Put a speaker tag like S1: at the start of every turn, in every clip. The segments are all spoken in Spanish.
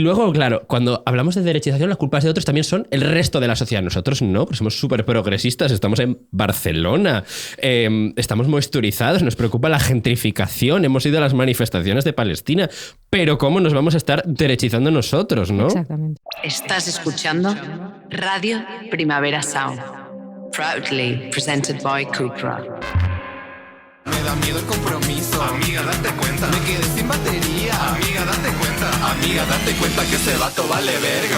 S1: Luego, claro, cuando hablamos de derechización, las culpas de otros también son el resto de la sociedad. Nosotros no, porque somos súper progresistas, estamos en Barcelona, estamos moisturizados, nos preocupa la gentrificación, hemos ido a las manifestaciones de Palestina, pero ¿cómo nos vamos a estar derechizando nosotros, no?
S2: Exactamente.
S3: Estás escuchando Radio Primavera Sound, proudly presented by Cupra.
S4: Me da miedo el compromiso. Amiga, date cuenta. Me quedé sin batería. Amiga, date cuenta. Amiga, date cuenta que ese vato vale verga.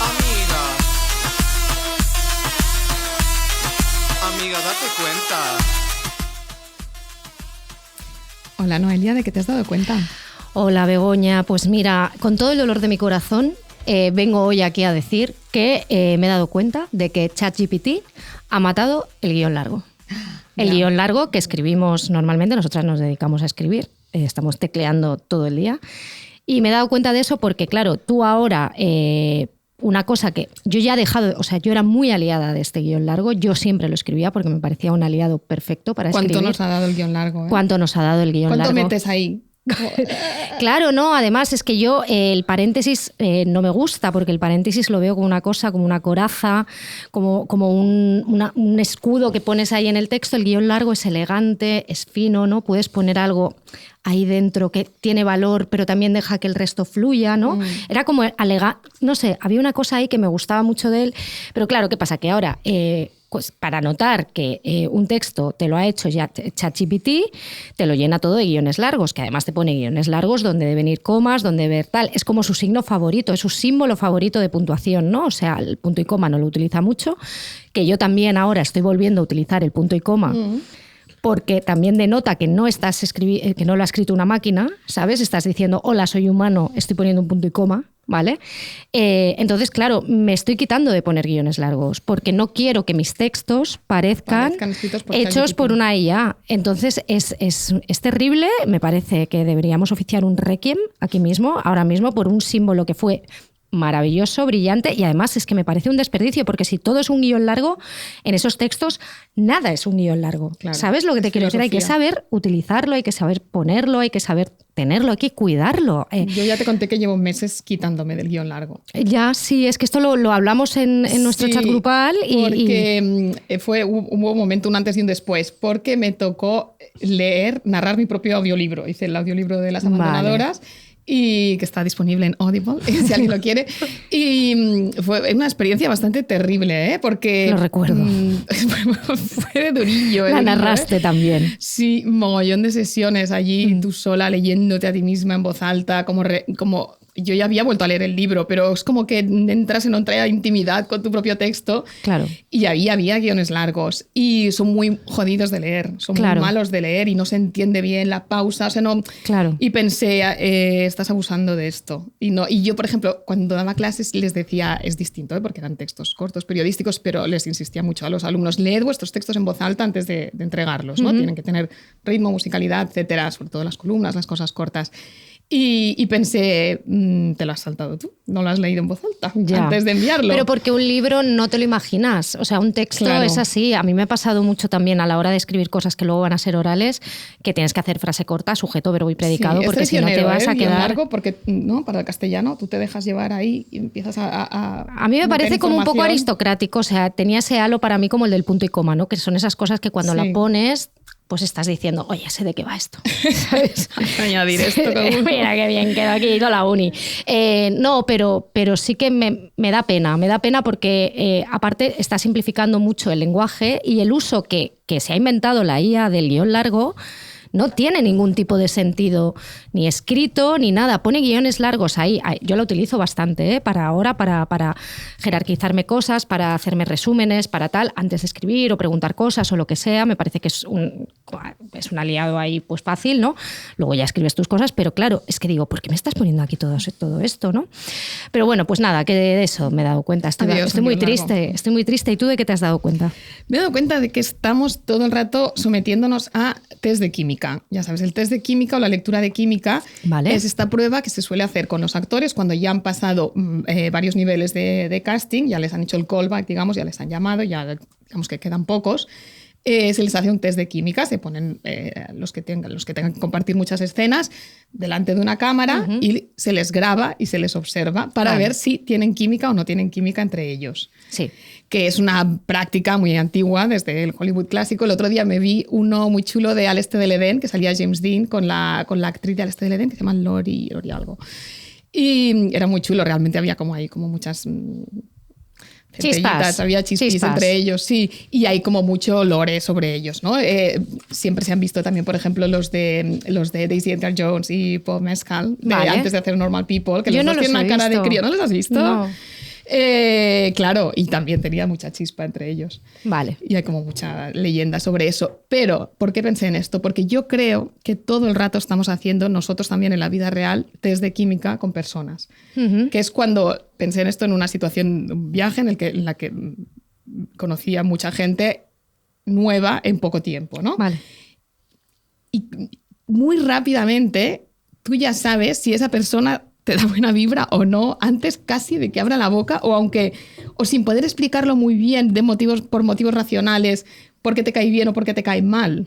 S4: Amiga. Amiga, date cuenta.
S5: Hola Noelia, ¿de qué te has dado cuenta?
S2: Hola Begoña, pues mira, con todo el dolor de mi corazón, vengo hoy aquí a decir que me he dado cuenta de que ChatGPT ha matado el guión largo. El guión largo que escribimos normalmente, nosotras nos dedicamos a escribir, estamos tecleando todo el día. Y me he dado cuenta de eso porque, claro, tú ahora, una cosa que yo ya he dejado, o sea, yo era muy aliada de este guión largo, yo siempre lo escribía porque me parecía un aliado perfecto para escribir.
S5: ¿Cuánto nos ha dado el guión largo?
S2: ¿Cuánto nos ha dado el guión largo?
S5: ¿Cuánto metes ahí?
S2: Claro, no, además es que yo el paréntesis no me gusta porque el paréntesis lo veo como una cosa, como una coraza, como un escudo que pones ahí en el texto. El guión largo es elegante, es fino, ¿no? Puedes poner algo ahí dentro que tiene valor, pero también deja que el resto fluya, ¿no? Era como no sé, había una cosa ahí que me gustaba mucho de él, pero claro, ¿qué pasa? Que ahora, pues para notar que un texto te lo ha hecho ya ChatGPT, te lo llena todo de guiones largos, que además te pone guiones largos donde deben ir comas, donde ver tal, es como su signo favorito, es su símbolo favorito de puntuación, ¿no? O sea, el punto y coma no lo utiliza mucho, que yo también ahora estoy volviendo a utilizar el punto y coma, porque también denota que no estás que no lo ha escrito una máquina, ¿sabes? Estás diciendo, hola, soy humano, estoy poniendo un punto y coma, ¿vale? Entonces, claro, me estoy quitando de poner guiones largos, porque no quiero que mis textos parezcan hechos por una IA. Entonces, es terrible, me parece que deberíamos oficiar un requiem aquí mismo, ahora mismo, por un símbolo que fue maravilloso, brillante, y además es que me parece un desperdicio, porque si todo es un guión largo, en esos textos nada es un guión largo. Claro, ¿sabes lo que te quiero decir? Hay que saber utilizarlo, hay que saber ponerlo, hay que saber tenerlo, hay que cuidarlo.
S5: Yo ya te conté que llevo meses quitándome del guión largo.
S2: Ya, sí, es que esto lo hablamos en nuestro chat grupal.
S5: Porque hubo un momento, un antes y un después, porque me tocó narrar mi propio audiolibro. Hice el audiolibro de Las Abandonadoras. Vale. Y que está disponible en Audible, si alguien lo quiere. Y fue una experiencia bastante terrible, ¿eh? Porque...
S2: Lo recuerdo.
S5: Fue de durillo.
S2: La narraste también.
S5: Sí, mogollón de sesiones allí, tú sola, leyéndote a ti misma en voz alta, como yo ya había vuelto a leer el libro, pero es como que entras en otra intimidad con tu propio texto.
S2: Claro.
S5: Y ahí había guiones largos. Y son muy jodidos de leer, son muy malos de leer y no se entiende bien la pausa. O sea, no...
S2: Claro.
S5: Y pensé, estás abusando de esto. Y yo, por ejemplo, cuando daba clases les decía, es distinto, ¿eh? Porque eran textos cortos, periodísticos, pero les insistía mucho a los alumnos, leed vuestros textos en voz alta antes de entregarlos, ¿no? Tienen que tener ritmo, musicalidad, etcétera, sobre todo las columnas, las cosas cortas. Y pensé, te lo has saltado tú, no lo has leído en voz alta antes de enviarlo.
S2: Pero porque un libro no te lo imaginas, o sea, un texto es así. A mí me ha pasado mucho también a la hora de escribir cosas que luego van a ser orales, que tienes que hacer frase corta, sujeto, verbo y predicado, porque si no te vas a quedar...
S5: largo porque no, para el castellano tú te dejas llevar ahí y empiezas a
S2: mí me parece como un poco aristocrático, o sea, tenía ese halo para mí como el del punto y coma, ¿no? Que son esas cosas que cuando la pones... pues estás diciendo, oye, sé de qué va esto. ¿Sabes?
S5: Añadir esto.
S2: Mira qué bien quedó aquí toda la uni. No, pero sí que me da pena porque aparte está simplificando mucho el lenguaje y el uso que se ha inventado la IA del guión largo no tiene ningún tipo de sentido, ni escrito, ni nada. Pone guiones largos ahí. Yo lo utilizo bastante, para jerarquizarme cosas, para hacerme resúmenes, para tal, antes de escribir o preguntar cosas o lo que sea. Me parece que es un aliado ahí pues fácil, ¿no? Luego ya escribes tus cosas, pero claro, es que digo, ¿por qué me estás poniendo aquí todo esto, ¿no? Pero bueno, pues nada, que de eso me he dado cuenta. Estoy muy triste. ¿Y tú de qué te has dado cuenta?
S5: Me he dado cuenta de que estamos todo el rato sometiéndonos a test de química. Ya sabes, el test de química o la lectura de química es esta prueba que se suele hacer con los actores cuando ya han pasado varios niveles de casting, ya les han hecho el callback, digamos, ya les han llamado, ya digamos que quedan pocos. se les hace un test de química, se ponen los que tengan que compartir muchas escenas delante de una cámara y se les graba y se les observa para ver si tienen química o no tienen química entre ellos.
S2: Sí.
S5: Que es una práctica muy antigua desde el Hollywood clásico. El otro día me vi uno muy chulo de Al Este del Edén, que salía James Dean con la actriz de Al Este del Edén, que se llama Lori algo. Y era muy chulo, realmente había como muchas
S2: chispas.
S5: Había chispis entre ellos, sí. Y hay como mucho lore sobre ellos, ¿no? Siempre se han visto también, por ejemplo, los de Daisy Edgar Jones y Paul Mescal, antes de hacer Normal People, que
S2: yo
S5: los
S2: no
S5: dos tienen una cara de crío. ¿No los has visto?
S2: No.
S5: Claro, y también tenía mucha chispa entre ellos.
S2: Vale.
S5: Y hay como mucha leyenda sobre eso. Pero, ¿por qué pensé en esto? Porque yo creo que todo el rato estamos haciendo, nosotros también en la vida real, test de química con personas. Que es cuando pensé en esto en una situación, un viaje en la que conocí a mucha gente nueva en poco tiempo, ¿no?
S2: Vale.
S5: Y muy rápidamente tú ya sabes si esa persona te da buena vibra o no, antes casi de que abra la boca, o sin poder explicarlo muy bien por motivos racionales, por qué te cae bien o por qué te cae mal.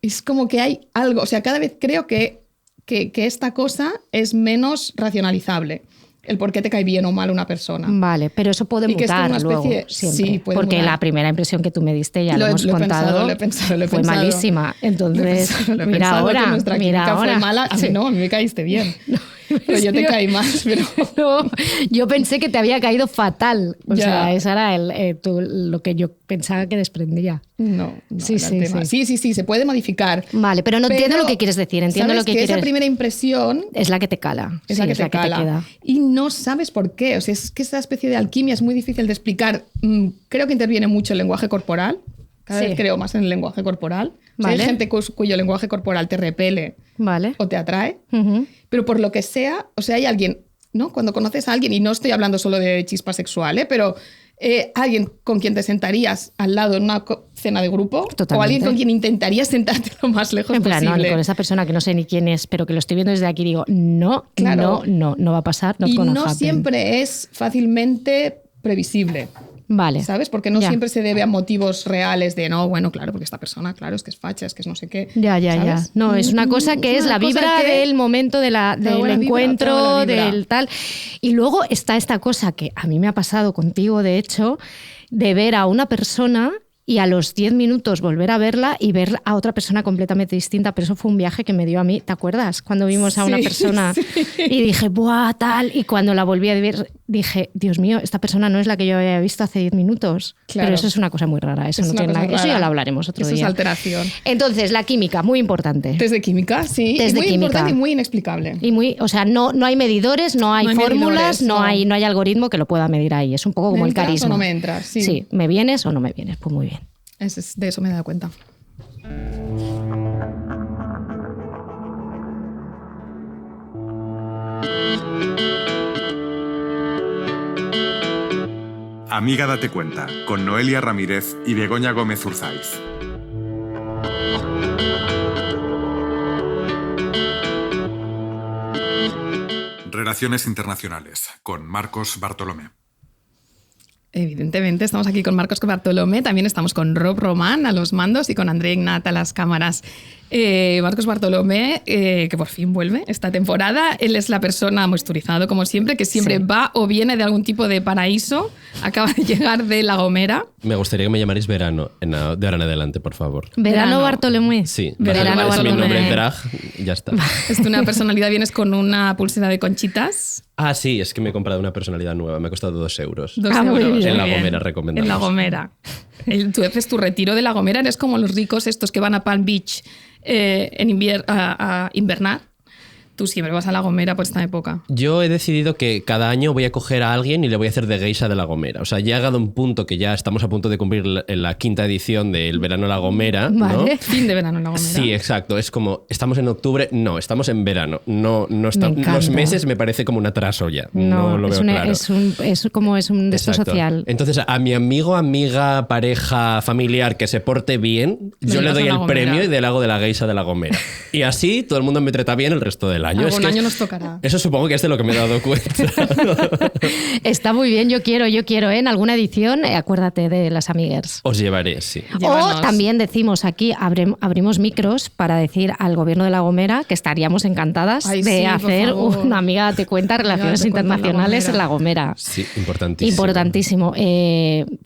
S5: Es como que hay algo, o sea, cada vez creo que esta cosa es menos racionalizable, el por qué te cae bien o mal una persona.
S2: Vale, pero eso puede mutar luego, siempre.
S5: Sí, puede
S2: porque
S5: mutar.
S2: La primera impresión que tú me diste, ya lo hemos contado,
S5: lo he pensado.
S2: fue malísima. Entonces,
S5: mira ahora. Fue mala. A mí no, a mí me caíste bien. Pero yo te caí más. Pero...
S2: No, yo pensé que te había caído fatal. O sea, esa era lo que yo pensaba que desprendía.
S5: No,
S2: sí,
S5: se puede modificar.
S2: Vale, pero no entiendo lo que quieres decir. Entiendo lo que quieres.
S5: Esa primera impresión
S2: es la que te cala.
S5: Es la que te queda. Y no sabes por qué. O sea, es que esa especie de alquimia es muy difícil de explicar. Creo que interviene mucho el lenguaje corporal. Cada vez creo más en el lenguaje corporal. O sea, hay gente cuyo lenguaje corporal te repele o te atrae. Pero por lo que sea, o sea, hay alguien, ¿no? Cuando conoces a alguien, y no estoy hablando solo de chispa sexual, pero alguien con quien te sentarías al lado en una cena de grupo.
S2: Totalmente.
S5: O alguien con quien intentarías sentarte lo más lejos
S2: en plan,
S5: posible.
S2: No, con esa persona que no sé ni quién es, pero que lo estoy viendo desde aquí, digo, no va a pasar.
S5: Y no siempre es fácilmente previsible.
S2: Vale.
S5: ¿Sabes? Porque no siempre se debe a motivos reales de no, bueno, claro, porque esta persona, claro, es que es facha, es que es no sé qué.
S2: Ya. No, es una cosa que es la vibra del momento del encuentro, del tal. Y luego está esta cosa que a mí me ha pasado contigo, de hecho, de ver a una persona y a los 10 minutos volver a verla y ver a otra persona completamente distinta. Pero eso fue un viaje que me dio a mí. ¿Te acuerdas? Cuando vimos a una persona y dije, ¡buah, tal! Y cuando la volví a ver, dije, Dios mío, esta persona no es la que yo había visto hace 10 minutos. Claro. Pero eso es una cosa muy rara. Eso ya lo hablaremos otro día.
S5: Eso es alteración.
S2: Entonces, la química, muy importante.
S5: Test de química, sí.
S2: Test de
S5: muy
S2: química.
S5: Importante y muy inexplicable.
S2: O sea, no hay medidores, no hay fórmulas, no hay algoritmo que lo pueda medir ahí. Es un poco como el carisma.
S5: ¿Me entras o no me entras?
S2: Sí, ¿me vienes o no me vienes? Pues muy bien.
S5: De eso me he dado cuenta.
S6: Amiga, date cuenta, con Noelia Ramírez y Begoña Gómez Urzaiz. Relaciones internacionales, con Marcos Bartolomé.
S5: Evidentemente, estamos aquí con Marcos Bartolomé, también estamos con Rob Román a los mandos y con Andrea Ignat a las cámaras. Marcos Bartolomé, que por fin vuelve esta temporada, él es la persona moisturizado, como siempre, que siempre va o viene de algún tipo de paraíso, acaba de llegar de La Gomera.
S1: Me gustaría que me llamarais Verano, de ahora en adelante, por favor.
S2: ¿Verano Bartolomé?
S1: Sí,
S5: Verano
S1: es mi
S5: Bartolomé.
S1: nombre en drag, ya está.
S5: Es una personalidad, vienes con una pulsera de conchitas.
S1: Ah, sí, es que me he comprado una personalidad nueva, me ha costado 2 euros.
S5: 2 euros.
S2: Muy bien.
S1: En La Gomera, recomendamos.
S5: En La Gomera. Tú haces tu retiro de La Gomera, eres como los ricos estos que van a Palm Beach a invernar. Tú siempre vas a La Gomera por esta época.
S1: Yo he decidido que cada año voy a coger a alguien y le voy a hacer de geisha de La Gomera. O sea, ya ha llegado un punto que ya estamos a punto de cumplir la 5ª edición del Verano en La Gomera.
S2: Vale.
S1: ¿no?
S5: Fin de verano en La Gomera.
S1: Sí, exacto. Es como, estamos en octubre, no, estamos en verano. No los meses me parece como un atraso ya. No lo veo claro.
S2: Es un de esto social.
S1: Entonces, a mi amigo, amiga, pareja, familiar que se porte bien, yo le doy el premio y le hago de la geisha de La Gomera. Y así todo el mundo me trata bien el resto del año.
S5: Algún año nos tocará.
S1: Eso supongo que es de lo que me he dado cuenta.
S2: Está muy bien, yo quiero, en alguna edición, acuérdate de las Amiguers.
S1: Os llevaré, sí.
S2: O también decimos aquí, abrimos micros para decir al gobierno de La Gomera que estaríamos encantadas de hacer una Amiga Date Cuenta, relaciones internacionales en La Gomera.
S1: Sí, importantísimo.
S2: Importantísimo.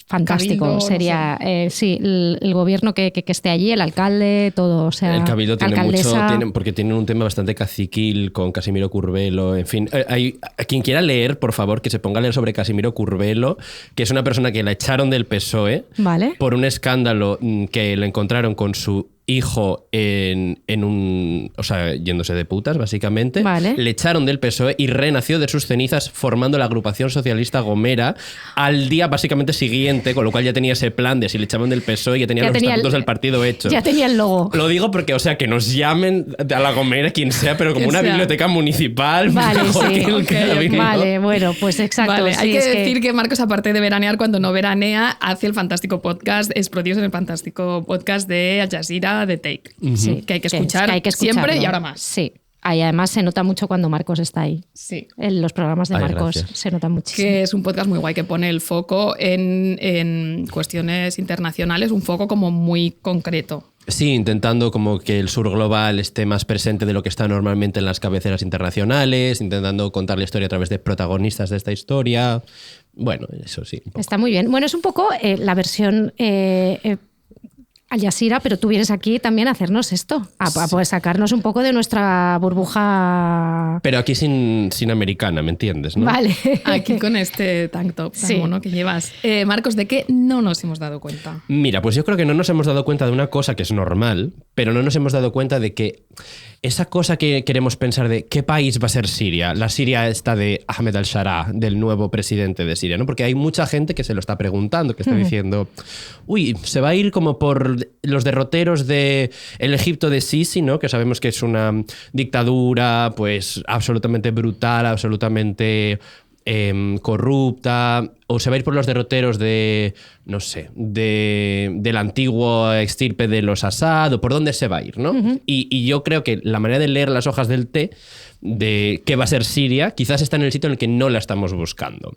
S2: Fantástico.
S5: Cabildo,
S2: sería, sí, el gobierno que esté allí, el alcalde, todo. O sea,
S1: el Cabildo tiene
S2: alcaldesa.
S1: mucho, porque tienen un tema bastante caciquil con Casimiro Curvelo, en fin. A quien quiera leer, por favor, que se ponga a leer sobre Casimiro Curvelo, que es una persona que la echaron del PSOE
S2: Vale.
S1: por un escándalo que le encontraron con su hijo en un... O sea, yéndose de putas, básicamente.
S2: Vale.
S1: Le echaron del PSOE y renació de sus cenizas formando la agrupación socialista Gomera al día básicamente siguiente, con lo cual ya tenía ese plan de si le echaban del PSOE ya tenía los estatutos del partido hechos.
S2: Ya tenía el logo.
S1: Lo digo porque, o sea, que nos llamen a La Gomera, quien sea, pero como una biblioteca municipal.
S2: Vale,
S1: mejor
S2: sí.
S1: que el Cabildo.
S2: Vale, bueno, pues exacto.
S5: Vale,
S2: sí,
S5: hay que
S2: es
S5: decir que Marcos, aparte de veranear, cuando no veranea, hace el fantástico podcast, es producer el fantástico podcast de Al Jazeera, de Take.
S2: Sí,
S5: que hay que escuchar siempre y ahora más.
S2: Sí. Ahí además se nota mucho cuando Marcos está ahí.
S5: Sí.
S2: En los programas de Marcos
S1: gracias.
S2: se nota muchísimo.
S5: Que es un podcast muy guay que pone el foco en cuestiones internacionales, un foco como muy concreto.
S1: Sí, intentando como que el sur global esté más presente de lo que está normalmente en las cabeceras internacionales, intentando contar la historia a través de protagonistas de esta historia. Bueno, eso sí. Un poco.
S2: Está muy bien. Bueno, es un poco la versión Al Jazeera, pero tú vienes aquí también a hacernos esto, a poder sacarnos un poco de nuestra burbuja.
S1: Pero aquí sin americana, ¿me entiendes? ¿No?
S2: Vale.
S5: Aquí con este tank top tan
S2: Sí.
S5: mono que llevas. Marcos, ¿de qué no nos hemos dado cuenta?
S1: Mira, pues yo creo que no nos hemos dado cuenta de una cosa que es normal, pero no nos hemos dado cuenta de que esa cosa que queremos pensar de qué país va a ser Siria, la Siria esta de Ahmed al-Sharaa, del nuevo presidente de Siria, ¿no? Porque hay mucha gente que se lo está preguntando, que está diciendo, uy, se va a ir como por los derroteros de el Egipto de Sisi, ¿no? Que sabemos que es una dictadura pues absolutamente brutal, absolutamente corrupta, o se va a ir por los derroteros de, no sé, del antiguo extirpe de los Assad, o por dónde se va a ir, ¿no? Y yo creo que la manera de leer las hojas del té de qué va a ser Siria quizás está en el sitio en el que no la estamos buscando.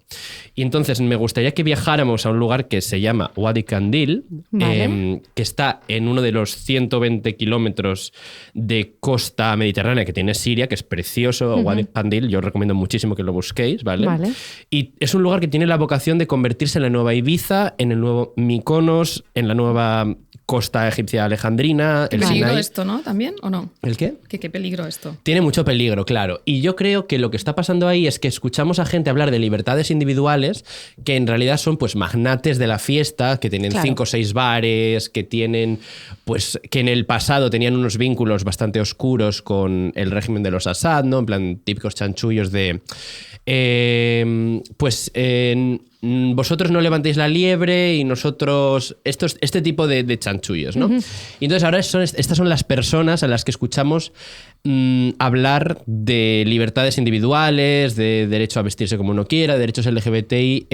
S1: Y entonces me gustaría que viajáramos a un lugar que se llama Wadi Kandil,
S2: Vale.
S1: que está en uno de los 120 kilómetros de costa mediterránea que tiene Siria, que es precioso. Wadi Kandil, yo os recomiendo muchísimo que lo busquéis, ¿vale?
S2: Vale.
S1: Y es un lugar que tiene la vocación de convertirse en la nueva Ibiza, en el nuevo Mykonos, en la nueva costa egipcia alejandrina.
S5: ¿Qué
S1: el
S5: peligro
S1: Sinai.
S5: esto, no? ¿También o no?
S1: ¿El qué?
S5: ¿Qué peligro esto?
S1: Tiene mucho peligro, claro. Y yo creo que lo que está pasando ahí es que escuchamos a gente hablar de libertades individuales que en realidad son pues magnates de la fiesta, que tienen
S2: Claro.
S1: 5 o 6 bares, que tienen, pues, que en el pasado tenían unos vínculos bastante oscuros con el régimen de los Assad, ¿no? En plan, típicos chanchullos de vosotros no levantéis la liebre y nosotros... Este tipo de chanchullos, ¿no? Y entonces ahora estas son las personas a las que escuchamos hablar de libertades individuales, de derecho a vestirse como uno quiera, derechos LGBTI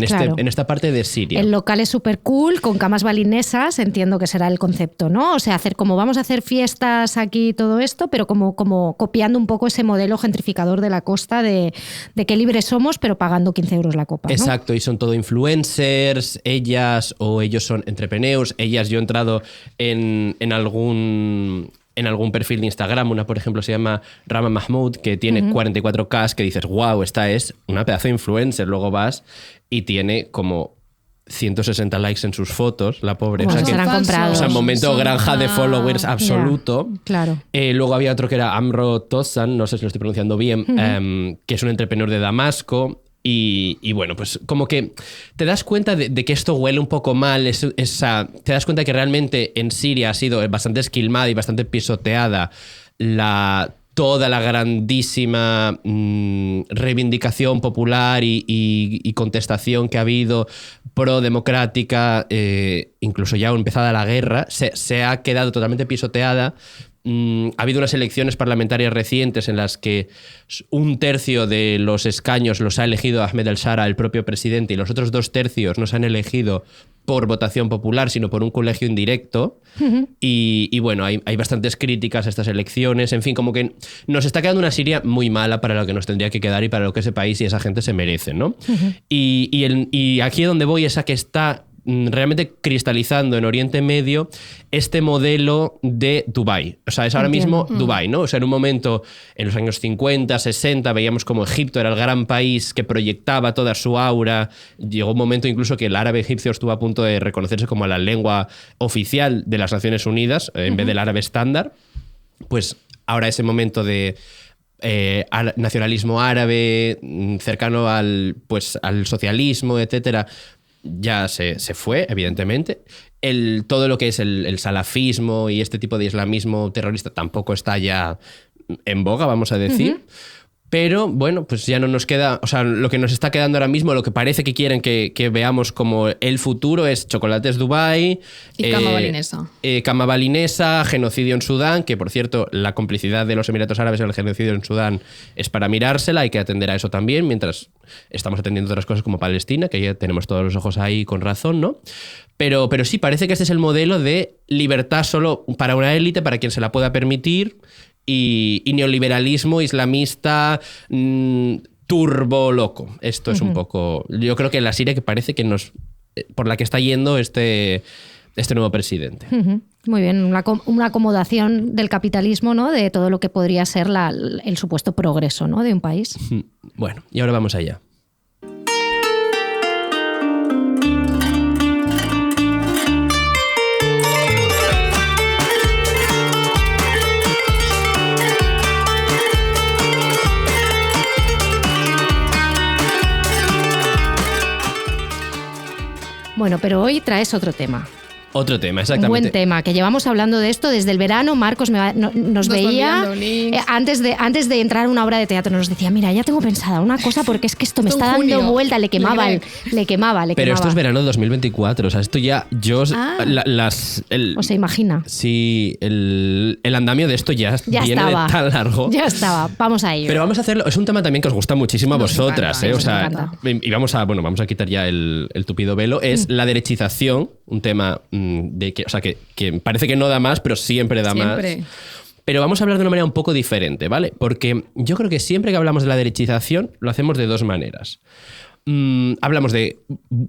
S2: Claro.
S1: en esta parte de Siria.
S2: El local es súper cool, con camas balinesas, entiendo que será el concepto, ¿no? O sea, vamos a hacer fiestas aquí y todo esto, pero como copiando un poco ese modelo gentrificador de la costa de qué libres somos, pero pagando 15 euros la copa, ¿no?
S1: Exacto, y son todo influencers, ellas o ellos son entrepreneurs. Ellas, yo he entrado en algún perfil de Instagram, una por ejemplo se llama Rama Mahmoud, que tiene 44K, que dices, wow, esta es una pedazo de influencer. Luego vas y tiene como 160 likes en sus fotos, la pobre.
S2: Bueno,
S1: o sea, que,
S2: serán comprados.
S1: o sea, momento
S5: Son
S1: granja de followers absoluto.
S2: Ya, claro.
S1: Luego había otro que era Amro Tosan, no sé si lo estoy pronunciando bien, que es un entrepreneur de Damasco. Y bueno, pues como que te das cuenta de que esto huele un poco mal, te das cuenta de que realmente en Siria ha sido bastante esquilmada y bastante pisoteada toda la grandísima reivindicación popular y contestación que ha habido pro-democrática, incluso ya empezada la guerra, se ha quedado totalmente pisoteada ha habido unas elecciones parlamentarias recientes en las que 1/3 de los escaños los ha elegido Ahmed El-Shara, el propio presidente, y los otros 2/3 no se han elegido por votación popular, sino por un colegio indirecto. Y bueno, hay bastantes críticas a estas elecciones. En fin, como que nos está quedando una Siria muy mala para lo que nos tendría que quedar y para lo que ese país y esa gente se merecen, ¿no? Y aquí donde voy es a que está realmente cristalizando en Oriente Medio este modelo de Dubái. O sea, es ahora mismo Dubái, ¿no? O sea, en un momento, en los años 50, 60, veíamos como Egipto era el gran país que proyectaba toda su aura. Llegó un momento incluso que el árabe egipcio estuvo a punto de reconocerse como la lengua oficial de las Naciones Unidas, en vez del árabe estándar. Pues ahora ese momento de nacionalismo árabe cercano al socialismo, etcétera, ya se fue, evidentemente. Todo lo que es el salafismo y este tipo de islamismo terrorista tampoco está ya en boga, vamos a decir. Pero bueno, pues ya no nos queda, o sea, lo que nos está quedando ahora mismo, lo que parece que quieren que veamos como el futuro es Chocolates Dubái,
S5: y cama balinesa.
S1: Cama balinesa, genocidio en Sudán, que por cierto, la complicidad de los Emiratos Árabes en el genocidio en Sudán es para mirársela, hay que atender a eso también, mientras estamos atendiendo otras cosas como Palestina, que ya tenemos todos los ojos ahí con razón, ¿no? Pero sí, parece que este es el modelo de libertad solo para una élite, para quien se la pueda permitir, y neoliberalismo islamista turbo loco. Esto es un poco... Yo creo que la Siria que parece que por la que está yendo este nuevo presidente.
S2: Muy bien, una acomodación del capitalismo, ¿no? De todo lo que podría ser el supuesto progreso, ¿no? De un país.
S1: Bueno, y ahora vamos allá.
S2: Bueno, pero hoy traes otro tema.
S1: Otro tema, exactamente.
S2: Un buen tema, que llevamos hablando de esto desde el verano. Marcos nos veía antes de entrar a una obra de teatro. Nos decía, mira, ya tengo pensada una cosa porque es que esto me está dando vuelta. Le quemaba.
S1: Pero esto es verano de 2024. O sea, esto ya...
S2: ¿O se imagina?
S1: Sí, el andamio de esto ya viene
S2: estaba,
S1: tan largo.
S2: Ya estaba. Vamos a ello.
S1: Pero vamos a hacerlo. Es un tema también que os gusta muchísimo a vosotras.
S2: Encanta,
S1: o sea, y vamos a quitar ya el tupido velo. Es la derechización, un tema... que parece que no da más, pero siempre da más. Pero vamos a hablar de una manera un poco diferente, ¿vale? Porque yo creo que siempre que hablamos de la derechización lo hacemos de dos maneras. Hablamos de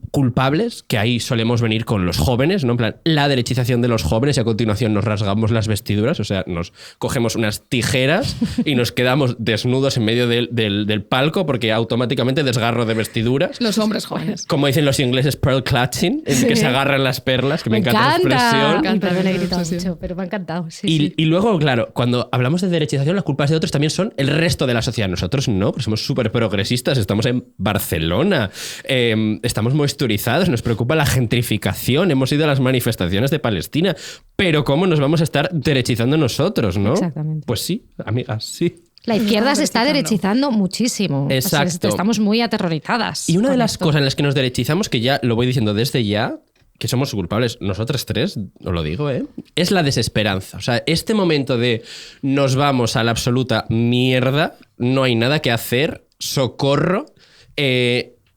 S1: culpables, que ahí solemos venir con los jóvenes, ¿no? En plan, la derechización de los jóvenes, y a continuación nos rasgamos las vestiduras, o sea, nos cogemos unas tijeras y nos quedamos desnudos en medio del palco porque automáticamente desgarro de vestiduras.
S5: Los hombres jóvenes.
S1: Como dicen los ingleses, pearl clutching, en que se agarran las perlas, que me encanta la expresión.
S2: Me encanta. Perdón, he gritado mucho, pero me ha encantado.
S1: Y luego, claro, cuando hablamos de derechización, las culpas de otros también son el resto de la sociedad. Nosotros no, porque somos súper progresistas, estamos en Barcelona. Estamos moisturizados, nos preocupa la gentrificación, hemos ido a las manifestaciones de Palestina, pero ¿cómo nos vamos a estar derechizando nosotros, no?
S2: Exactamente.
S1: Pues sí, amigas, sí.
S2: La izquierda se está derechizando muchísimo.
S1: Exacto.
S2: O sea, estamos muy aterrorizadas.
S1: Y una de las cosas en las que nos derechizamos, que ya lo voy diciendo desde ya, que somos culpables, nosotras tres, os lo digo, es la desesperanza. O sea, este momento de nos vamos a la absoluta mierda, no hay nada que hacer, socorro,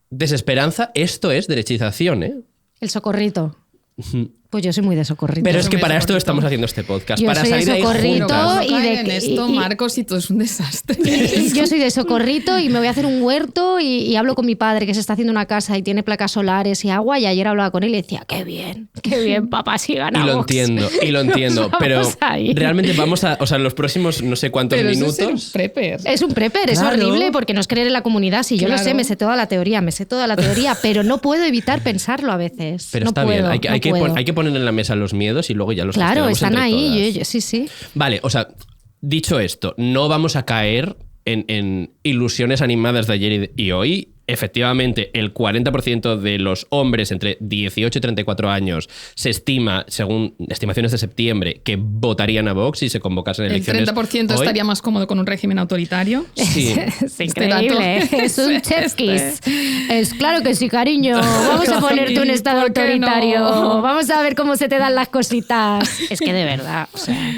S1: desesperanza, esto es derechización,
S2: El socorrito. Pues yo soy muy de socorrito.
S1: Pero es que para esto estamos haciendo este podcast.
S2: Yo
S1: para
S2: soy
S1: salir
S2: de socorrito
S5: y en esto, Marcos, y todo es un desastre.
S2: Yo soy de socorrito y me voy a hacer un huerto y hablo con mi padre que se está haciendo una casa y tiene placas solares y agua, y ayer hablaba con él y decía, qué bien, papá, si ganamos.
S1: Y lo entiendo, pero realmente vamos a, o sea, en los próximos no sé cuántos minutos...
S5: Es un prepper.
S2: Es un prepper, es horrible porque no es creer en la comunidad. Si yo lo sé, me sé toda la teoría, pero no puedo evitar pensarlo a veces.
S1: Pero está bien, hay que poner en la mesa los miedos y luego ya los
S2: Claro, están ahí,
S1: todas.
S2: Sí.
S1: Vale, o sea, dicho esto, no vamos a caer en ilusiones animadas de ayer y hoy. Efectivamente, el 40% de los hombres entre 18 y 34 años se estima, según estimaciones de septiembre, que votarían a Vox si se convocasen elecciones.
S5: El 30%
S1: hoy.
S5: Estaría más cómodo con un régimen autoritario.
S1: Sí.
S2: Es increíble, es un chefkiss. Es claro que sí, cariño. Vamos a ponerte un estado autoritario. No? Vamos a ver cómo se te dan las cositas. Es que de verdad, o sea...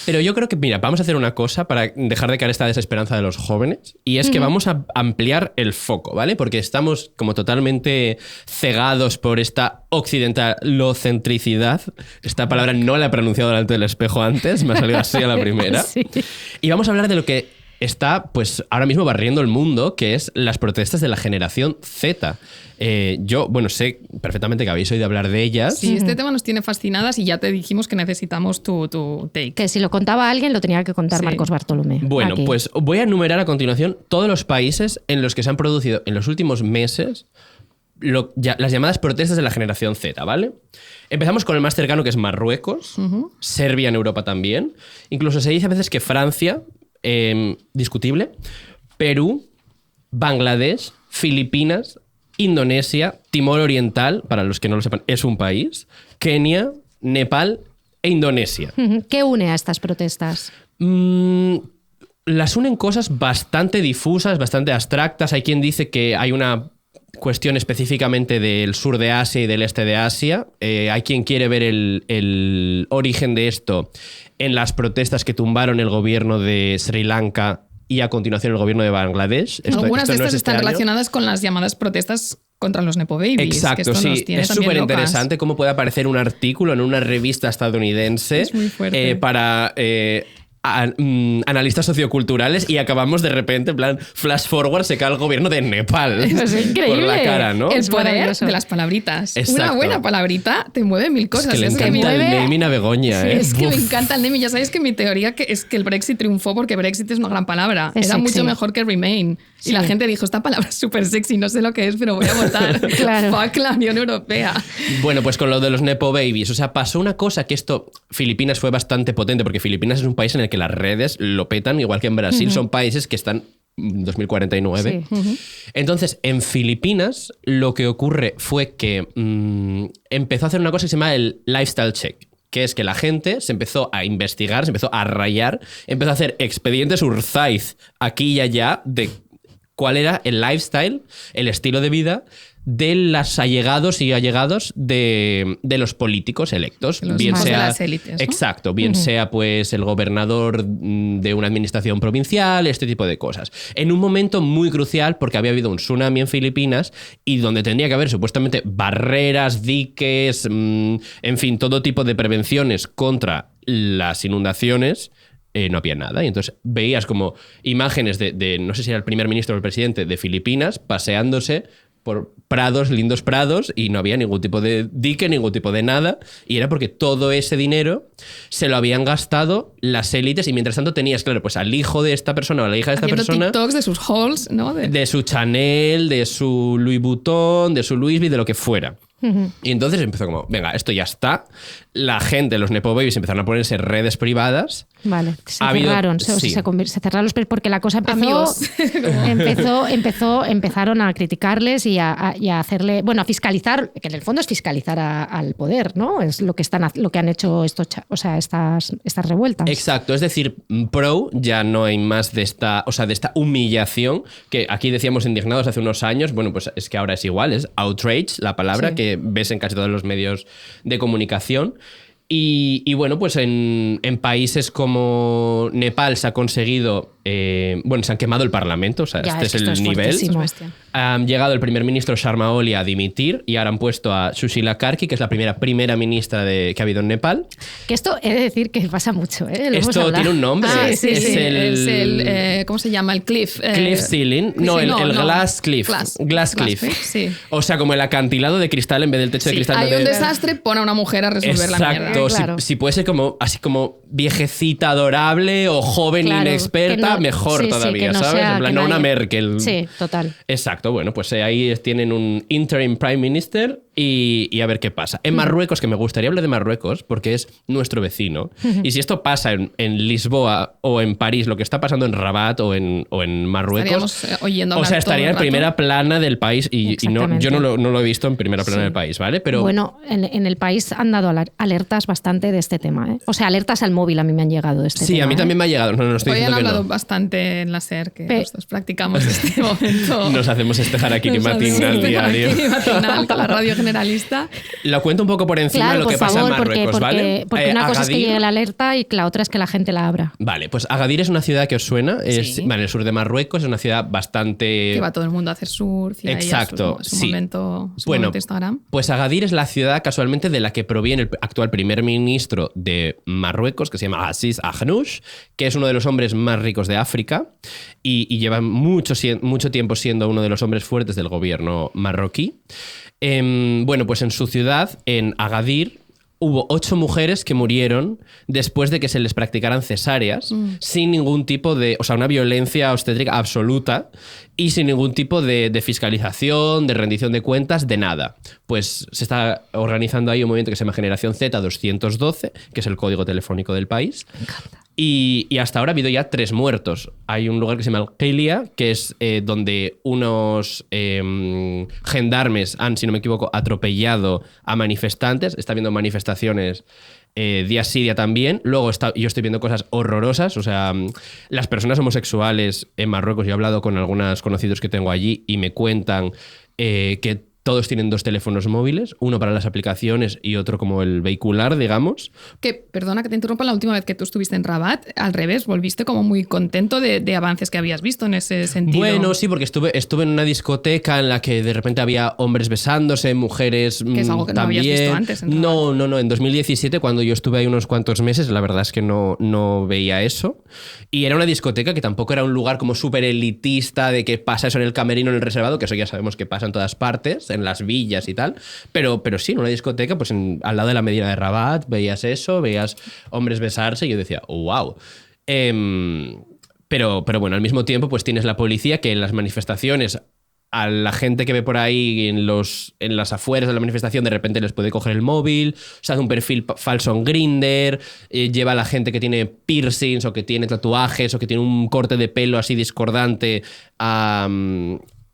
S1: Pero yo creo que, mira, vamos a hacer una cosa para dejar de caer esta desesperanza de los jóvenes, y es que vamos a ampliar el foco, ¿vale? Porque estamos como totalmente cegados por esta occidentalocentricidad. Esta palabra no la he pronunciado delante del espejo antes, me ha salido así a la primera.
S2: Sí.
S1: Y vamos a hablar de lo que está, pues, ahora mismo barriendo el mundo, que es las protestas de la generación Z. Yo, bueno, sé perfectamente que habéis oído hablar de ellas.
S5: Sí, este tema nos tiene fascinadas y ya te dijimos que necesitamos tu take.
S2: Que si lo contaba alguien, lo tenía que contar
S5: Sí.
S2: Marcos Bartolomé.
S1: Bueno,
S2: Aquí.
S1: pues voy a enumerar a continuación todos los países en los que se han producido en los últimos meses las llamadas protestas de la generación Z, ¿vale? Empezamos con el más cercano, que es Marruecos, Serbia en Europa también. Incluso se dice a veces que Francia, discutible, Perú, Bangladesh, Filipinas, Indonesia, Timor Oriental, para los que no lo sepan, es un país, Kenia, Nepal e Indonesia.
S2: ¿Qué une a estas protestas?
S1: Las unen cosas bastante difusas, bastante abstractas. Hay quien dice que hay una cuestión específicamente del sur de Asia y del este de Asia. Hay quien quiere ver el origen de esto en las protestas que tumbaron el gobierno de Sri Lanka y a continuación el gobierno de Bangladesh.
S5: Algunas de
S1: no
S5: estas
S1: es este
S5: están
S1: año.
S5: relacionadas con las llamadas protestas contra los Nepo Babies.
S1: Exacto,
S5: que esto
S1: sí.
S5: nos tiene
S1: Es
S5: también
S1: súper
S5: locas.
S1: interesante cómo puede aparecer un artículo en una revista estadounidense
S5: Es muy fuerte.
S1: para analistas socioculturales y acabamos de repente, en plan, flash forward, se cae el gobierno de Nepal.
S2: Es increíble.
S1: Por la cara, ¿no?
S5: El poder
S2: maravilloso.
S5: de las palabritas.
S1: Exacto.
S5: Una buena palabrita te mueve mil
S1: Es
S5: cosas.
S1: que le
S5: Es que
S1: encanta el
S5: mueve-
S1: naming a Begoña,
S5: Sí,
S1: ¿eh?
S5: es que me
S1: Uf.
S5: encanta el naming. Ya sabéis que mi teoría es que el Brexit triunfó porque Brexit es una gran palabra.
S2: Es
S5: Era
S2: sexy.
S5: mucho mejor que Remain.
S2: Sí.
S5: Y la gente dijo, esta palabra es súper sexy, no sé lo que es, pero voy a votar.
S2: Claro.
S5: Fuck la Unión Europea.
S1: Bueno, pues con lo de los Nepo Babies, o sea, pasó una cosa que esto, Filipinas fue bastante potente, porque Filipinas es un país en el que las redes lo petan, igual que en Brasil, son países que están en 2049.
S2: Sí.
S1: Entonces, en Filipinas lo que ocurre fue que empezó a hacer una cosa que se llama el lifestyle check, que es que la gente se empezó a investigar, se empezó a rayar, empezó a hacer expedientes Urzaiz aquí y allá de cuál era el lifestyle, el estilo de vida de los allegados y allegados de los políticos electos.
S5: Los hijos de las élites, ¿no?
S1: Exacto, bien sea pues el gobernador de una administración provincial, este tipo de cosas. En un momento muy crucial porque había habido un tsunami en Filipinas y donde tendría que haber supuestamente barreras, diques, en fin, todo tipo de prevenciones contra las inundaciones. No había nada. Y entonces veías como imágenes de no sé si era el primer ministro o el presidente de Filipinas paseándose por prados, lindos prados, y no había ningún tipo de dique, ningún tipo de nada, y era porque todo ese dinero se lo habían gastado las élites, y mientras tanto tenías, claro, pues al hijo de esta persona o a la hija de esta
S5: Haciendo
S1: persona,
S5: TikToks de sus hauls, ¿no?
S1: de su Chanel, de su Louis Vuitton, de su Louis V, de lo que fuera. Y entonces empezó como, venga, esto ya está. La gente, los Nepo Babies, empezaron a ponerse redes privadas.
S2: Vale, se
S1: Ha habido-
S2: cerraron,
S1: sí.
S2: se cerraron los porque la cosa empezó,
S5: Amigos.
S2: empezaron a criticarles y a hacerle, bueno, a fiscalizar, que en el fondo es fiscalizar al poder, ¿no? Es lo que han hecho estas revueltas.
S1: Exacto, es decir, pro, ya no hay más de esta humillación que aquí decíamos indignados hace unos años. Bueno, pues es que ahora es igual, es outrage, la palabra
S2: Sí.
S1: que ves en casi todos los medios de comunicación. Y bueno, pues en países como Nepal se ha conseguido, se han quemado el parlamento, o sea,
S2: Ya,
S1: este es
S2: esto
S1: el nivel.
S2: fuertísimo.
S1: Ha llegado el primer ministro Sharma Oli a dimitir y ahora han puesto a Sushila Karki, que es la primera ministra que ha habido en Nepal.
S2: Que esto he de decir que pasa mucho, ¿eh? Lo hemos
S1: Esto
S2: hablado.
S1: tiene un nombre.
S2: Ah,
S5: Sí,
S1: es
S5: sí,
S1: el-
S5: es el ¿cómo se llama? El cliff.
S1: Cliff ceiling. No,
S5: sí,
S1: el
S5: no.
S1: glass cliff. Glass cliff.
S5: Sí.
S1: O sea, como el acantilado de cristal en vez del techo de
S5: Sí,
S1: cristal.
S5: hay
S1: en
S5: un
S1: vez de-
S5: desastre, pon a una mujer a resolver la mierda.
S1: Exacto.
S2: Claro.
S1: Si puede ser como, así como viejecita adorable o joven
S2: Claro,
S1: inexperta,
S2: que no-
S1: mejor
S2: sí, sí,
S1: todavía,
S2: que no
S1: ¿sabes?
S2: sea-
S1: En plan,
S2: que
S1: no una
S2: haya-
S1: Merkel.
S2: Sí, total.
S1: Exacto, bueno, pues ahí tienen un interim prime minister y a ver qué pasa. En Marruecos, que me gustaría hablar de Marruecos porque es nuestro vecino, y si esto pasa en Lisboa o en París, lo que está pasando en Rabat Rabat o en Marruecos.
S5: Estaríamos oyendo hablar
S1: o sea, estaría
S5: todo el
S1: en
S5: rato.
S1: primera plana del país y no,
S2: Exactamente.
S1: yo no lo he visto en primera plana del país, ¿vale? Pero
S2: Bueno, en el país han dado alertas bastante de este tema, ¿eh? O sea, alertas al móvil a mí me han llegado de este
S1: sí,
S2: tema.
S1: a mí también
S2: ¿eh?
S1: me ha llegado. No estoy
S5: Hoy han
S1: diciendo que
S5: hablado
S1: no.
S5: bastante en la SER, que
S2: Pe-
S5: nosotros practicamos este momento.
S1: Nos hacemos este harakiri matinal diario.
S5: Matinal con la radio generalista.
S1: Lo cuento un poco por encima
S2: Claro,
S1: de lo
S2: por
S1: que pasa
S2: favor,
S1: en Marruecos, ¿vale?
S2: porque una cosa es que
S1: Agadir-
S2: llegue la alerta y la otra es que la gente la abra.
S1: Vale, pues Agadir es una ciudad que os suena, es
S5: Sí.
S1: vale, en el sur de Marruecos, es una ciudad bastante...
S5: Que va todo el mundo a hacer surf y ahí
S1: Exacto,
S5: es un
S1: sí.
S5: momento,
S1: Bueno,
S5: momento Instagram.
S1: pues Agadir es la ciudad casualmente de la que proviene el actual primer ministro de Marruecos, que se llama Aziz Ahnouch, que es uno de los hombres más ricos de África y lleva mucho tiempo siendo uno de los hombres fuertes del gobierno marroquí. Bueno, pues en su ciudad, en Agadir, hubo 8 mujeres que murieron después de que se les practicaran cesáreas sin ningún tipo de... O sea, una violencia obstétrica absoluta y sin ningún tipo de fiscalización, de rendición de cuentas, de nada. Pues se está organizando ahí un movimiento que se llama Generación Z 212, que es el código telefónico del país. Y hasta ahora ha habido ya 3 muertos. Hay un lugar que se llama Al-Qilia, que es donde unos gendarmes han, si no me equivoco, atropellado a manifestantes. Está habiendo manifestaciones día sí, día también. Luego yo estoy viendo cosas horrorosas. O sea, las personas homosexuales en Marruecos, yo he hablado con algunos conocidos que tengo allí y me cuentan que todos tienen 2 teléfonos móviles, uno para las aplicaciones y otro como el vehicular, digamos.
S5: Que, perdona que te interrumpa, la última vez que tú estuviste en Rabat, al revés, volviste como muy contento de avances que habías visto en ese sentido.
S1: Bueno, sí, porque estuve en una discoteca en la que de repente había hombres besándose, mujeres
S5: Que es algo que no
S1: también.
S5: habías visto antes en
S1: No, en 2017, cuando yo estuve ahí unos cuantos meses, la verdad es que no veía eso. Y era una discoteca que tampoco era un lugar como súper elitista de que pasa eso en el camerino, en el reservado, que eso ya sabemos que pasa en todas partes, en las villas y tal. Pero sí, en una discoteca, pues al lado de la Medina de Rabat, veías eso, veías hombres besarse y yo decía, wow. Pero bueno, al mismo tiempo, pues tienes la policía que en las manifestaciones, a la gente que ve por ahí en las afueras de la manifestación, de repente les puede coger el móvil, se hace un perfil falso en Grindr, lleva a la gente que tiene piercings o que tiene tatuajes o que tiene un corte de pelo así discordante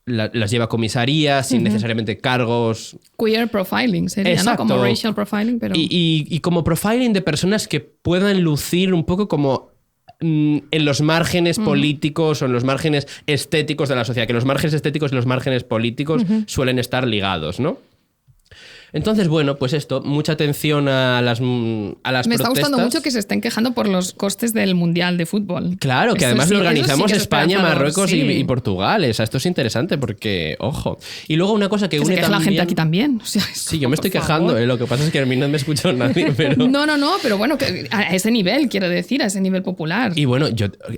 S1: las lleva a comisaría sin necesariamente cargos.
S5: Queer profiling sería,
S1: Exacto.
S5: ¿no? Como racial profiling, pero...
S1: Y como profiling de personas que puedan lucir un poco como en los márgenes políticos o en los márgenes estéticos de la sociedad, que los márgenes estéticos y los márgenes políticos suelen estar ligados, ¿no? Entonces, bueno, pues esto, mucha atención a las
S5: Me
S1: protestas.
S5: está gustando mucho que se estén quejando por los costes del Mundial de Fútbol.
S1: Claro, que
S5: Eso
S1: además
S5: sí,
S1: lo
S5: eso sí
S1: organizamos
S5: que es
S1: España,
S5: esperanzador,
S1: Marruecos
S5: sí.
S1: y Portugal. O sea, esto es interesante porque, ojo. Y luego una cosa que
S5: Que se
S1: une
S5: queja la
S1: también...
S5: gente aquí también. O sea,
S1: Sí, yo me estoy
S5: por
S1: quejando,
S5: favor.
S1: lo que pasa es que a mí no me escuchó nadie, pero...
S5: No, pero bueno, que a ese nivel, quiero decir, a ese nivel popular.
S1: Y bueno,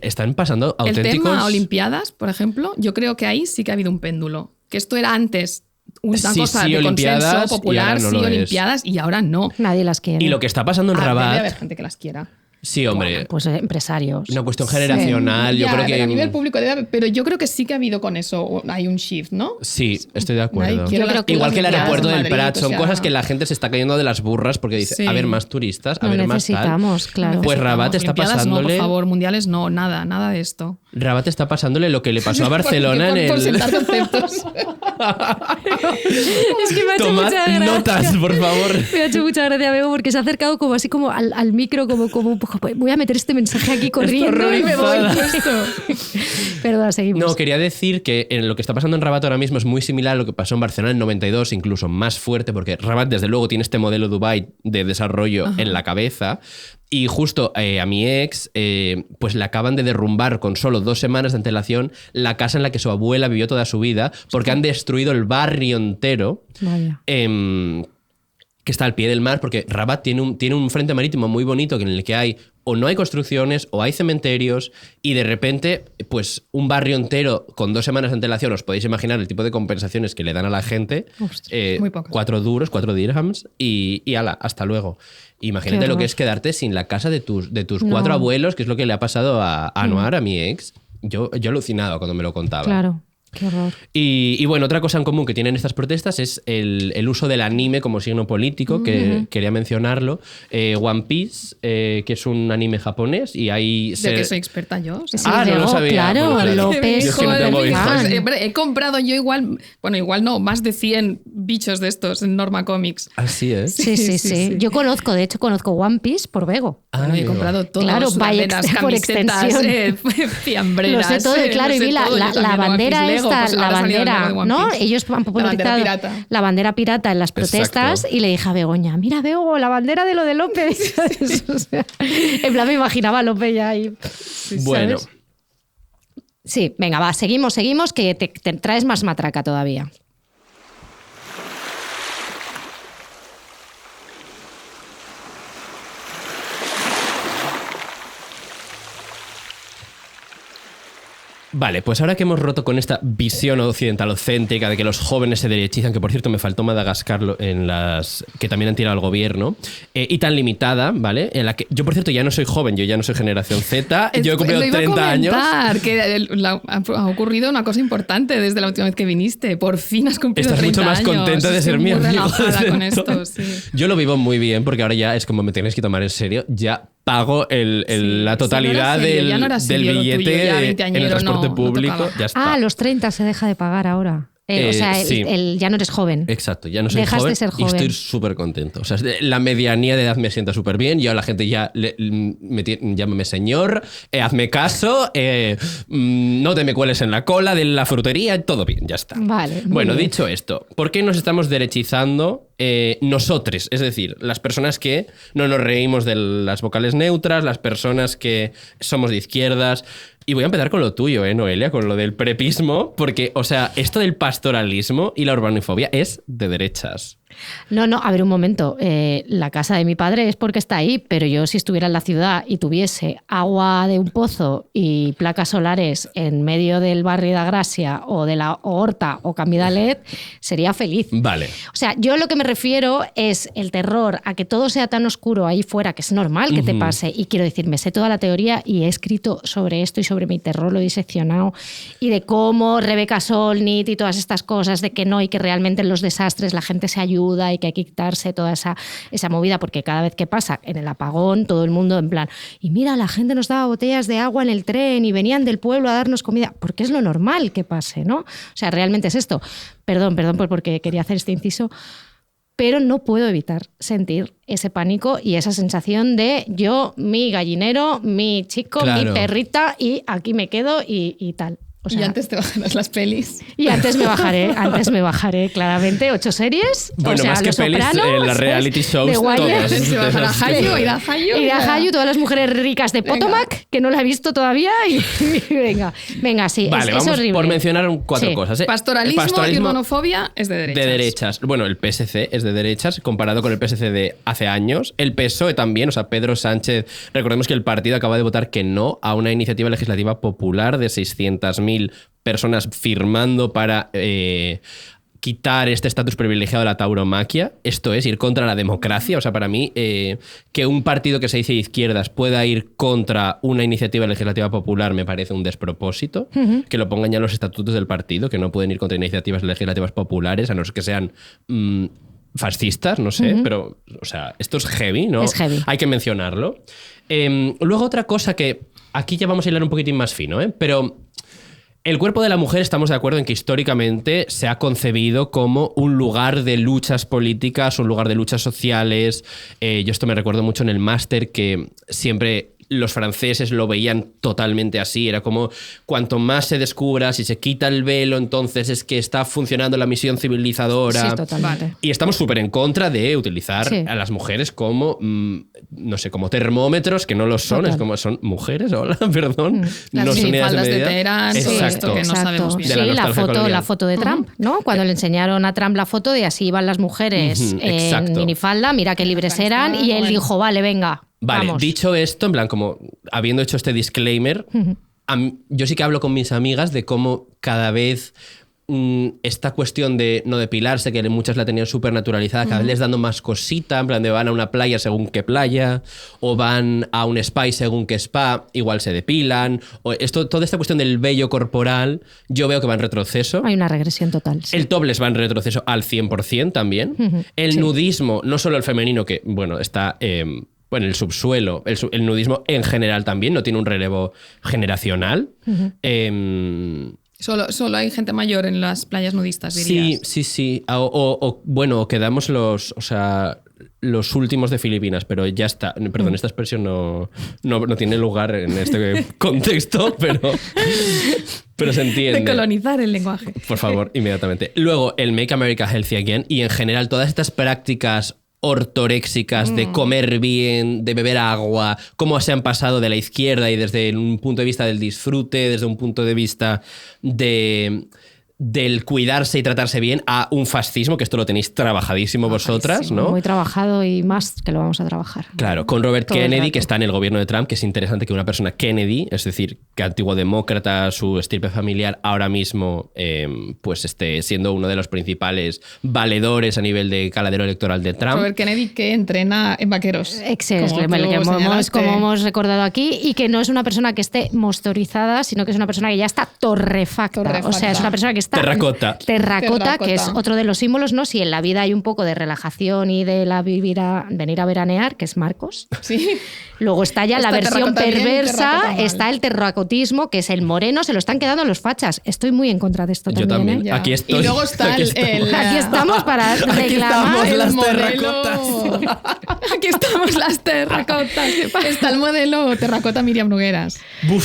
S1: están pasando
S5: El
S1: auténticos...
S5: tema Olimpiadas, por ejemplo, yo creo que ahí sí que ha habido un péndulo. Que esto era antes una
S1: Sí,
S5: cosa
S1: sí,
S5: de
S1: Olimpiadas,
S5: consenso popular,
S1: y ahora no
S5: sí,
S1: lo es.
S5: Olimpiadas, y ahora no.
S2: Nadie las quiere.
S1: Y lo que está pasando en
S5: Debe
S1: Rabat...
S5: haber gente que las quiera.
S1: Sí, hombre.
S2: Pues empresarios.
S1: Una cuestión generacional, yo
S5: Ya,
S1: creo que...
S5: A nivel público debe haber, pero yo creo que sí que ha habido con eso, hay un shift, ¿no?
S1: Sí, estoy de acuerdo.
S5: Nadie quiere
S2: Yo creo
S5: las-
S2: que
S1: Igual que el
S5: las
S1: aeropuerto
S5: Olimpiadas
S1: del
S5: en Madrid,
S1: Prat, son
S5: o sea,
S1: cosas que la gente se está cayendo de las burras porque dice,
S5: Sí.
S1: a ver, más turistas, a
S2: No
S1: ver, más tal.
S2: necesitamos, claro.
S1: Pues Rabat está
S5: Olimpiadas No,
S1: pasándole...
S5: por favor, mundiales no, nada de esto.
S1: Rabat está pasándole lo que le pasó a Barcelona en
S5: por
S1: el...
S5: sentar conceptos.
S2: Es que me ha hecho
S1: Tomad
S2: mucha gracia.
S1: notas, por favor.
S2: Me ha hecho mucha gracia, Bego, porque se ha acercado como así como al micro, como voy a meter este mensaje aquí corriendo y me voy.
S1: horrorizada.
S2: Perdón, seguimos.
S1: No, quería decir que lo que está pasando en Rabat ahora mismo es muy similar a lo que pasó en Barcelona en 92, incluso más fuerte, porque Rabat desde luego tiene este modelo Dubai de desarrollo en la cabeza. Y justo a mi ex, pues le acaban de derrumbar con solo 2 semanas de antelación la casa en la que su abuela vivió toda su vida, porque han destruido el barrio entero.
S2: Vaya.
S1: Que está al pie del mar, porque Rabat tiene un frente marítimo muy bonito en el que hay o no hay construcciones o hay cementerios y de repente pues un barrio entero con 2 semanas de antelación, os podéis imaginar el tipo de compensaciones que le dan a la gente.
S5: muy pocas.
S1: 4 duros, 4 dirhams y ala, hasta luego. Imagínate
S2: Qué
S1: lo
S2: horror.
S1: que es quedarte sin la casa de tus
S2: No.
S1: 4 abuelos, que es lo que le ha pasado a Anwar, a mi ex. Yo alucinado cuando me lo contaba.
S2: Claro. Qué horror.
S1: Y bueno, otra cosa en común que tienen estas protestas es el uso del anime como signo político, que quería mencionarlo. One Piece, que es un anime japonés y ahí
S5: De que soy experta yo. O sea.
S2: Sí,
S1: no lo
S2: Bego,
S1: sabía.
S2: claro,
S1: Bueno,
S2: López.
S1: Yo es que no tengo
S5: Joder,
S1: hijos.
S5: hijos. He comprado yo igual no, más de 100 bichos de estos en Norma Comics.
S1: Así es.
S2: Sí. Yo conozco One Piece por Bego.
S5: Bueno, he comprado todo.
S2: Claro,
S5: sudaderas,
S2: por
S5: camisetas,
S2: extensión.
S5: fiambreras.
S2: Lo sé todo, claro,
S5: lo
S2: y
S5: sé
S2: vi
S5: todo. Yo
S2: la
S5: también,
S2: bandera
S5: One Piece Lego,
S2: esta,
S5: pues
S2: la
S5: ahora ha salido el
S2: bandera,
S5: Lego de One
S2: ¿no?
S5: Piece.
S2: Ellos han popularizado
S5: pirata.
S2: la bandera pirata en las protestas.
S1: Exacto.
S2: Y le dije a Begoña, mira Bego, la bandera de lo de López. O sea, en plan me imaginaba a López ya ahí.
S1: Bueno,
S2: ¿sabes? Sí, venga, va, seguimos, que te traes más matraca todavía.
S1: vale, pues ahora que hemos roto con esta visión occidentalocéntrica de que los jóvenes se derechizan, que por cierto me faltó Madagascar que también han tirado al gobierno, y tan limitada, ¿vale? En la que yo, por cierto, ya no soy joven, yo ya no soy generación Z, yo he cumplido
S5: Lo iba a
S1: 30 años.
S5: que ha ocurrido una cosa importante desde la última vez que viniste. Por fin has cumplido
S1: Estás
S5: 30
S1: mucho más
S5: años.
S1: contenta de ser
S5: Estoy
S1: mi
S5: muy
S1: amigo.
S5: relajada
S1: desde
S5: con esto,
S1: entonces.
S5: sí.
S1: Yo lo vivo muy bien porque ahora ya es como me tienes que tomar en serio, ya pago la totalidad
S5: sí, no era serio,
S1: del
S5: ya no era serio lo
S1: billete
S5: tuyo, ya
S1: en el
S5: veinteañero
S1: transporte
S5: no
S1: público,
S5: tocaba.
S1: ya está.
S2: A los 30 se deja de pagar ahora. O sea,
S1: sí.
S2: ya no eres joven.
S1: Exacto, ya no soy
S2: Dejas
S1: joven,
S2: de ser
S1: y
S2: joven.
S1: estoy súper contento. O sea, la medianía de edad me sienta súper bien. Yo a la gente ya llámame señor, hazme caso, no te me cueles en la cola de la frutería, todo bien, ya está.
S2: Vale, muy
S1: Bueno,
S2: bien.
S1: dicho esto, ¿por qué nos estamos derechizando nosotros? Es decir, las personas que no nos reímos de las vocales neutras, las personas que somos de izquierdas. Y voy a empezar con lo tuyo, Noelia, con lo del prepismo, porque, o sea, esto del pastoralismo y la urbanofobia es de derechas.
S2: No, a ver un momento. La casa de mi padre es porque está ahí, pero yo si estuviera en la ciudad y tuviese agua de un pozo y placas solares en medio del barrio de Gracia o de la Horta o Camidalet, sería feliz.
S1: Vale.
S2: O sea, yo lo que me refiero es el terror a que todo sea tan oscuro ahí fuera, que es normal que te pase. Y quiero decir, me sé toda la teoría y he escrito sobre esto y sobre mi terror, lo he diseccionado. Y de cómo Rebecca Solnit y todas estas cosas, de que no, y que realmente en los desastres la gente se ayuda y que hay que quitarse toda esa movida, porque cada vez que pasa en el apagón, todo el mundo en plan, y mira, la gente nos daba botellas de agua en el tren y venían del pueblo a darnos comida, porque es lo normal que pase, ¿no? O sea, realmente es esto. Perdón, porque quería hacer este inciso, pero no puedo evitar sentir ese pánico y esa sensación de yo, mi gallinero, mi chico,
S1: Claro.
S2: mi perrita, y aquí me quedo y tal. O sea,
S5: Y antes te bajarás las pelis.
S2: y antes me bajaré claramente 8 series.
S1: Bueno,
S2: o sea,
S1: más que
S2: Los
S1: pelis,
S2: Sopranos,
S1: las reality shows,
S2: The Wire.
S1: todas.
S5: Se bajará Hayu, irá Hayu.
S2: Irá Hayu, todas las mujeres ricas de Potomac, que no la he visto todavía. Y venga, sí,
S1: Vale,
S2: es
S1: vamos
S2: horrible.
S1: por mencionar 4
S2: Sí.
S1: cosas. ¿eh?
S5: Pastoralismo
S1: El
S5: y urbanofobia es de derechas.
S1: De derechas. Bueno, el PSC es de derechas comparado con el PSC de hace años. El PSOE también, o sea, Pedro Sánchez. Recordemos que el partido acaba de votar que no a una iniciativa legislativa popular de 600.000 personas firmando para quitar este estatus privilegiado de la tauromaquia. Esto es ir contra la democracia. O sea, para mí, que un partido que se dice de izquierdas pueda ir contra una iniciativa legislativa popular me parece un despropósito. Que lo pongan ya en los estatutos del partido, que no pueden ir contra iniciativas legislativas populares, a no ser que sean fascistas, no sé, pero, o sea, esto es heavy, ¿no?
S2: Es heavy.
S1: Hay que mencionarlo. Luego otra cosa que aquí ya vamos a hilar un poquitín más fino, pero el cuerpo de la mujer estamos de acuerdo en que históricamente se ha concebido como un lugar de luchas políticas, un lugar de luchas sociales. Yo esto me recuerdo mucho en el máster, que siempre los franceses lo veían totalmente así. Era como, cuanto más se descubra, si se quita el velo, entonces es que está funcionando la misión civilizadora.
S2: Sí, totalmente.
S1: Y estamos súper en contra de utilizar
S2: Sí.
S1: a las mujeres como, no sé, como termómetros, que no lo son.
S2: Total.
S1: Es como, son mujeres, hola, perdón.
S5: Las
S1: no son unidades
S5: minifaldas de
S1: medida.
S5: Teherán, todo
S1: Exacto.
S5: esto que no sabemos bien.
S1: De
S2: Sí,
S1: la
S2: la
S1: nostalgia colonial.
S2: foto de Trump, ¿no? Cuando le enseñaron a Trump la foto de así iban las mujeres
S1: Ujú,
S2: en
S1: exacto.
S2: minifalda, mira qué libres eran, y él
S5: bueno.
S2: dijo, vale, venga,
S1: Vale,
S2: vamos.
S1: dicho esto, en plan, como habiendo hecho este disclaimer, yo sí que hablo con mis amigas de cómo cada vez esta cuestión de no depilarse, que muchas la tenían súper naturalizada, cada vez les dando más cosita, en plan de van a una playa según qué playa, o van a un spa y según qué spa, igual se depilan. Toda esta cuestión del vello corporal, yo veo que va en retroceso.
S2: Hay una regresión total. Sí.
S1: El topless va en retroceso al 100% también. El nudismo, no solo el femenino, que bueno, está en el subsuelo, el nudismo en general también no tiene un relevo generacional.
S5: Solo hay gente mayor en las playas nudistas, dirías.
S1: Sí. Bueno, quedamos los últimos de Filipinas, pero ya está. Perdón, esta expresión no tiene lugar en este contexto, pero se entiende.
S5: De colonizar el lenguaje.
S1: Por favor, inmediatamente. Luego, el Make America Healthy Again y en general todas estas prácticas ortoréxicas de comer bien, de beber agua, cómo se han pasado de la izquierda y desde un punto de vista del disfrute, desde un punto de vista del cuidarse y tratarse bien a un fascismo, que esto lo tenéis trabajadísimo vosotras, ¿no?
S2: Muy trabajado y más que lo vamos a trabajar.
S1: Claro, con Robert Kennedy, que está en el gobierno de Trump, que es interesante que una persona Kennedy, es decir, que antiguo demócrata, su estirpe familiar, ahora mismo pues esté siendo uno de los principales valedores a nivel de caladero electoral de Trump.
S5: Robert Kennedy, que entrena en vaqueros.
S2: Como hemos recordado aquí, y que no es una persona que esté mostorizada, sino que es una persona que ya está torrefacta. O sea, es una persona que está terracota, que es otro de los símbolos, ¿no? Si en la vida hay un poco de relajación y de venir a veranear, que es Marcos.
S5: Sí.
S2: Luego está ya la versión perversa, está el terracotismo, que es el moreno, se lo están quedando los fachas. Estoy muy en contra de esto
S1: Yo
S2: también.
S1: también. Aquí estoy.
S5: Y luego está
S2: aquí estamos para reclamar
S1: las
S5: terracotas. Aquí estamos las terracotas. Está el modelo terracota Miriam Nogueras.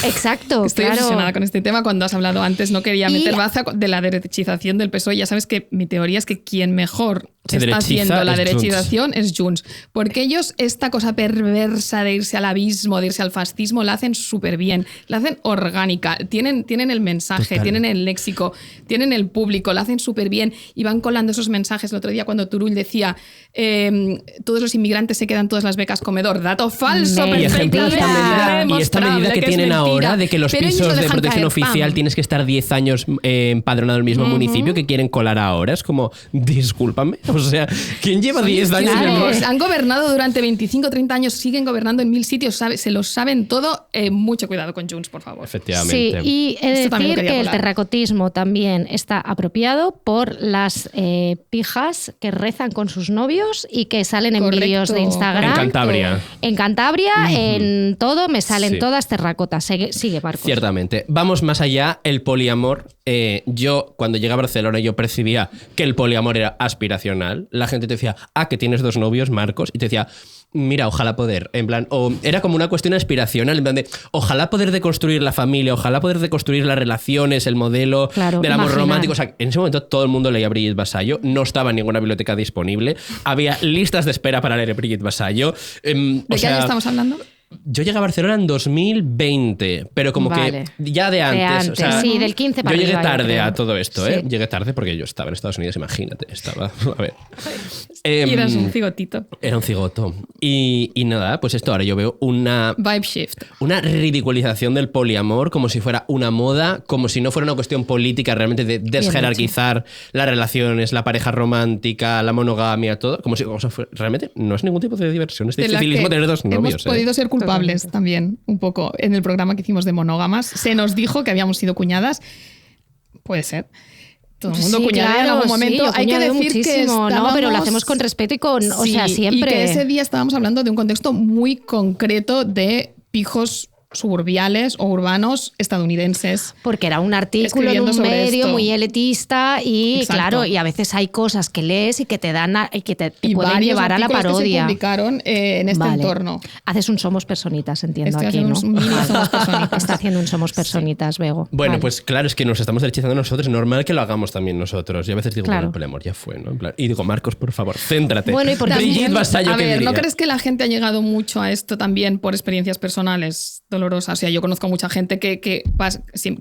S2: Exacto,
S5: Estoy obsesionada con este tema. Cuando has hablado antes no quería meter baza de la derechización del PSOE. Ya sabes que mi teoría es que quien mejor está haciendo la derechización es Junts. Porque ellos esta cosa perversa de irse al abismo, de irse al fascismo, la hacen súper bien. La hacen orgánica. Tienen el mensaje, tienen el léxico, tienen el público, la hacen súper bien y van colando esos mensajes. El otro día cuando Turull decía todos los inmigrantes se quedan todas las becas comedor. Dato falso,
S1: y esta medida que tienen ahora de que los pisos de protección oficial tienes que estar 10 años empadronado en el mismo municipio, que quieren colar ahora. Es como, discúlpame. O sea, ¿quién lleva 10 años?
S5: Han gobernado durante 25, 30 años, siguen gobernando en 1000 sitios, se lo saben todo. Mucho cuidado con Junts, por favor.
S1: Efectivamente.
S2: Sí, y decir que el terracotismo también está apropiado por las pijas que rezan con sus novios y que salen en vídeos de Instagram.
S1: En Cantabria.
S2: En Cantabria, en todo, me salen todas terracotas. Sigue, Marcos.
S1: Ciertamente. Vamos más allá, el poliamor. Yo, cuando llegué a Barcelona, yo percibía que el poliamor era aspiracional. La gente te decía, que tienes 2 novios, Marcos, y te decía, mira, ojalá poder, en plan, o era como una cuestión aspiracional, en plan de, ojalá poder deconstruir la familia, ojalá poder deconstruir las relaciones, el modelo del amor romántico. O sea, en ese momento todo el mundo leía Brigitte Vasallo, no estaba en ninguna biblioteca disponible, había listas de espera para leer Brigitte Vasallo.
S5: ¿De qué año estamos hablando?
S1: Yo llegué a Barcelona en 2020, pero como que ya de antes. O sea,
S2: sí, del 15 para
S1: yo llegué
S2: arriba,
S1: tarde a todo esto, ¿eh?
S2: Sí.
S1: Llegué tarde porque yo estaba en Estados Unidos, imagínate. A ver.
S5: Y eras un cigotito.
S1: Era un cigoto. Y nada, pues esto ahora yo veo una...
S5: Vibe shift.
S1: Una ridiculización del poliamor como si fuera una moda, como si no fuera una cuestión política realmente de desjerarquizar las relaciones, la pareja romántica, la monogamia, todo. Como si realmente no es ningún tipo de diversión. Es dificilísimo tener 2 novios.
S5: Hemos podido ser culpables también, un poco, en el programa que hicimos de monógamas. Se nos dijo que habíamos sido cuñadas. Puede ser. Todo el mundo cuñadea en algún momento.
S2: Sí,
S5: hay que decir que
S2: no, pero lo hacemos con respeto y con, o sea, siempre.
S5: Y que ese día estábamos hablando de un contexto muy concreto de pijos suburbiales o urbanos estadounidenses.
S2: Porque era un artículo en un medio muy elitista y
S5: Exacto.
S2: Claro, y a veces hay cosas que lees y que te dan y que te pueden llevar a la parodia.
S5: Que se publicaron en este entorno.
S2: Haces un Somos Personitas, entiendo.
S5: Estoy
S2: aquí, ¿no?
S5: Somos Personitas.
S2: Está haciendo un Somos Personitas, Bego.
S1: Bueno, pues claro, es que nos estamos derechizando nosotros, es normal que lo hagamos también nosotros. Yo a veces digo,
S2: Claro.
S1: bueno, el poliamor ya fue, ¿no? En plan, y digo, Marcos, por favor, céntrate.
S2: Bueno, y por
S1: Brigitte Vasallo,
S5: a
S1: ¿qué
S5: ver,
S1: diría?
S5: ¿no crees que la gente ha llegado mucho a esto también por experiencias personales dolorosas? dolorosa. O sea, yo conozco a mucha gente que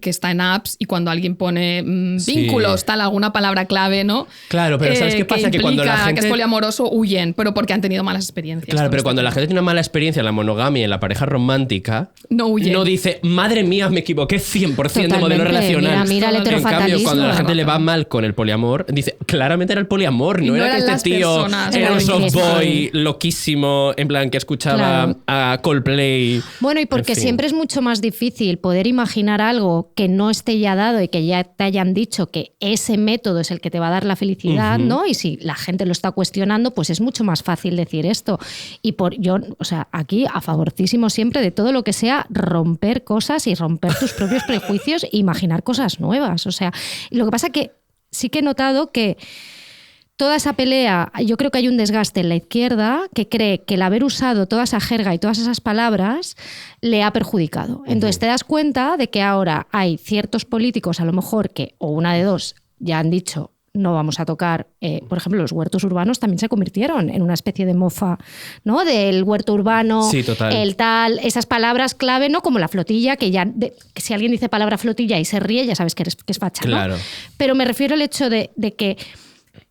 S5: está en apps y cuando alguien pone vínculos, tal, alguna palabra clave, ¿no?
S1: Claro, pero ¿sabes qué pasa? Que cuando la gente...
S5: que es poliamoroso, huyen, pero porque han tenido malas experiencias.
S1: Claro, pero cuando la gente tiene una mala experiencia en la monogamia y en la pareja romántica,
S5: no huyen.
S1: No dice, madre mía, me equivoqué 100%
S2: Totalmente.
S1: de modelo relacional.
S2: Mira el
S1: en
S2: heterofatalismo.
S1: cambio, cuando a la gente le va mal con el poliamor, dice, claramente era el poliamor, no era que este tío era un softboy loquísimo, en plan, que escuchaba a Coldplay.
S2: Bueno, y porque siempre es mucho más difícil poder imaginar algo que no esté ya dado y que ya te hayan dicho que ese método es el que te va a dar la felicidad, ¿no? Y si la gente lo está cuestionando, pues es mucho más fácil decir esto. Y yo, o sea, aquí a favorcísimo siempre de todo lo que sea romper cosas y romper tus propios prejuicios e imaginar cosas nuevas. O sea, lo que pasa que sí que he notado que toda esa pelea, yo creo que hay un desgaste en la izquierda que cree que el haber usado toda esa jerga y todas esas palabras le ha perjudicado. Entonces te das cuenta de que ahora hay ciertos políticos, a lo mejor que, o una de dos, ya han dicho no vamos a tocar, por ejemplo, los huertos urbanos también se convirtieron en una especie de mofa, ¿no? Del huerto urbano,
S1: sí, total.
S2: El tal, esas palabras clave, ¿no? Como la flotilla, que ya que si alguien dice palabra flotilla y se ríe, ya sabes que es facha, ¿no?
S1: Claro.
S2: Pero me refiero al hecho de que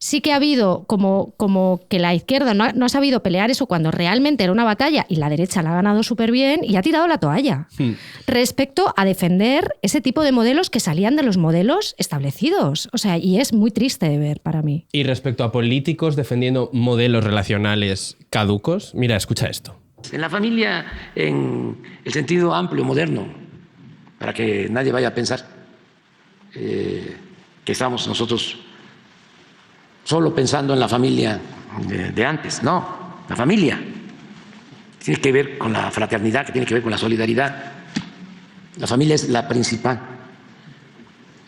S2: sí que ha habido como que la izquierda no ha sabido pelear eso cuando realmente era una batalla y la derecha la ha ganado súper bien y ha tirado la toalla respecto a defender ese tipo de modelos que salían de los modelos establecidos. O sea, y es muy triste de ver para mí.
S1: Y respecto a políticos defendiendo modelos relacionales caducos, mira, escucha esto.
S7: En la familia, en el sentido amplio, moderno, para que nadie vaya a pensar que estamos nosotros solo pensando en la familia de antes. No, la familia tiene que ver con la fraternidad, que tiene que ver con la solidaridad. La familia es la principal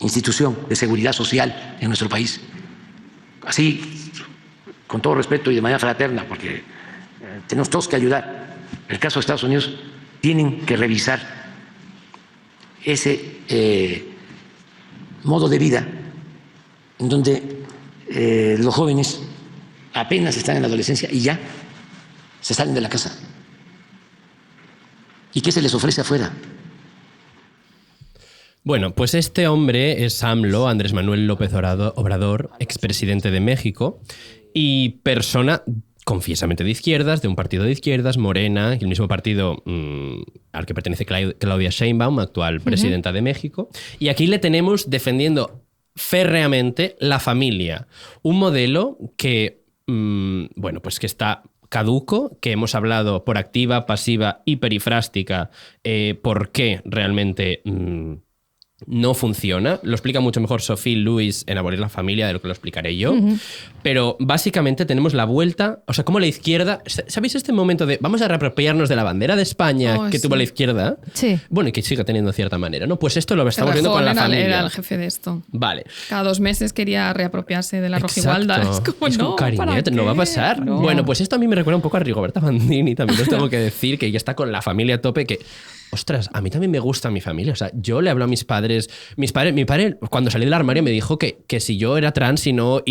S7: institución de seguridad social en nuestro país. Así, con todo respeto y de manera fraterna, porque tenemos todos que ayudar. En el caso de Estados Unidos, tienen que revisar ese modo de vida en donde los jóvenes apenas están en la adolescencia y ya se salen de la casa. ¿Y qué se les ofrece afuera?
S1: Bueno, pues este hombre es AMLO, Andrés Manuel López Obrador, expresidente de México y persona confiesamente de izquierdas, de un partido de izquierdas, Morena, el mismo partido al que pertenece Claudia Sheinbaum, actual presidenta de México. Y aquí le tenemos defendiendo férreamente la familia. Un modelo que, bueno, pues que está caduco, que hemos hablado por activa, pasiva y perifrástica, por qué realmente no funciona. Lo explica mucho mejor Sophie Lewis en Abolir la familia de lo que lo explicaré yo. Pero básicamente tenemos la vuelta, o sea, como la izquierda... ¿Sabéis este momento de vamos a reapropiarnos de la bandera de España que tuvo la izquierda?
S2: Sí.
S1: Bueno, y que sigue teniendo cierta manera, ¿no? Pues esto lo estamos viendo con la familia.
S5: Era el jefe de esto.
S1: Vale.
S5: Cada 2 meses quería reapropiarse de la rojigualda. Es como,
S1: es
S5: no,
S1: cariñete, no va a pasar.
S5: No.
S1: Bueno, pues esto a mí me recuerda un poco a Rigoberta Bandini, también os tengo que decir, que ya está con la familia a tope, que... Ostras, a mí también me gusta mi familia. O sea, yo le hablo a mis padres. Mi padre, cuando salí del armario, me dijo que si yo era trans y no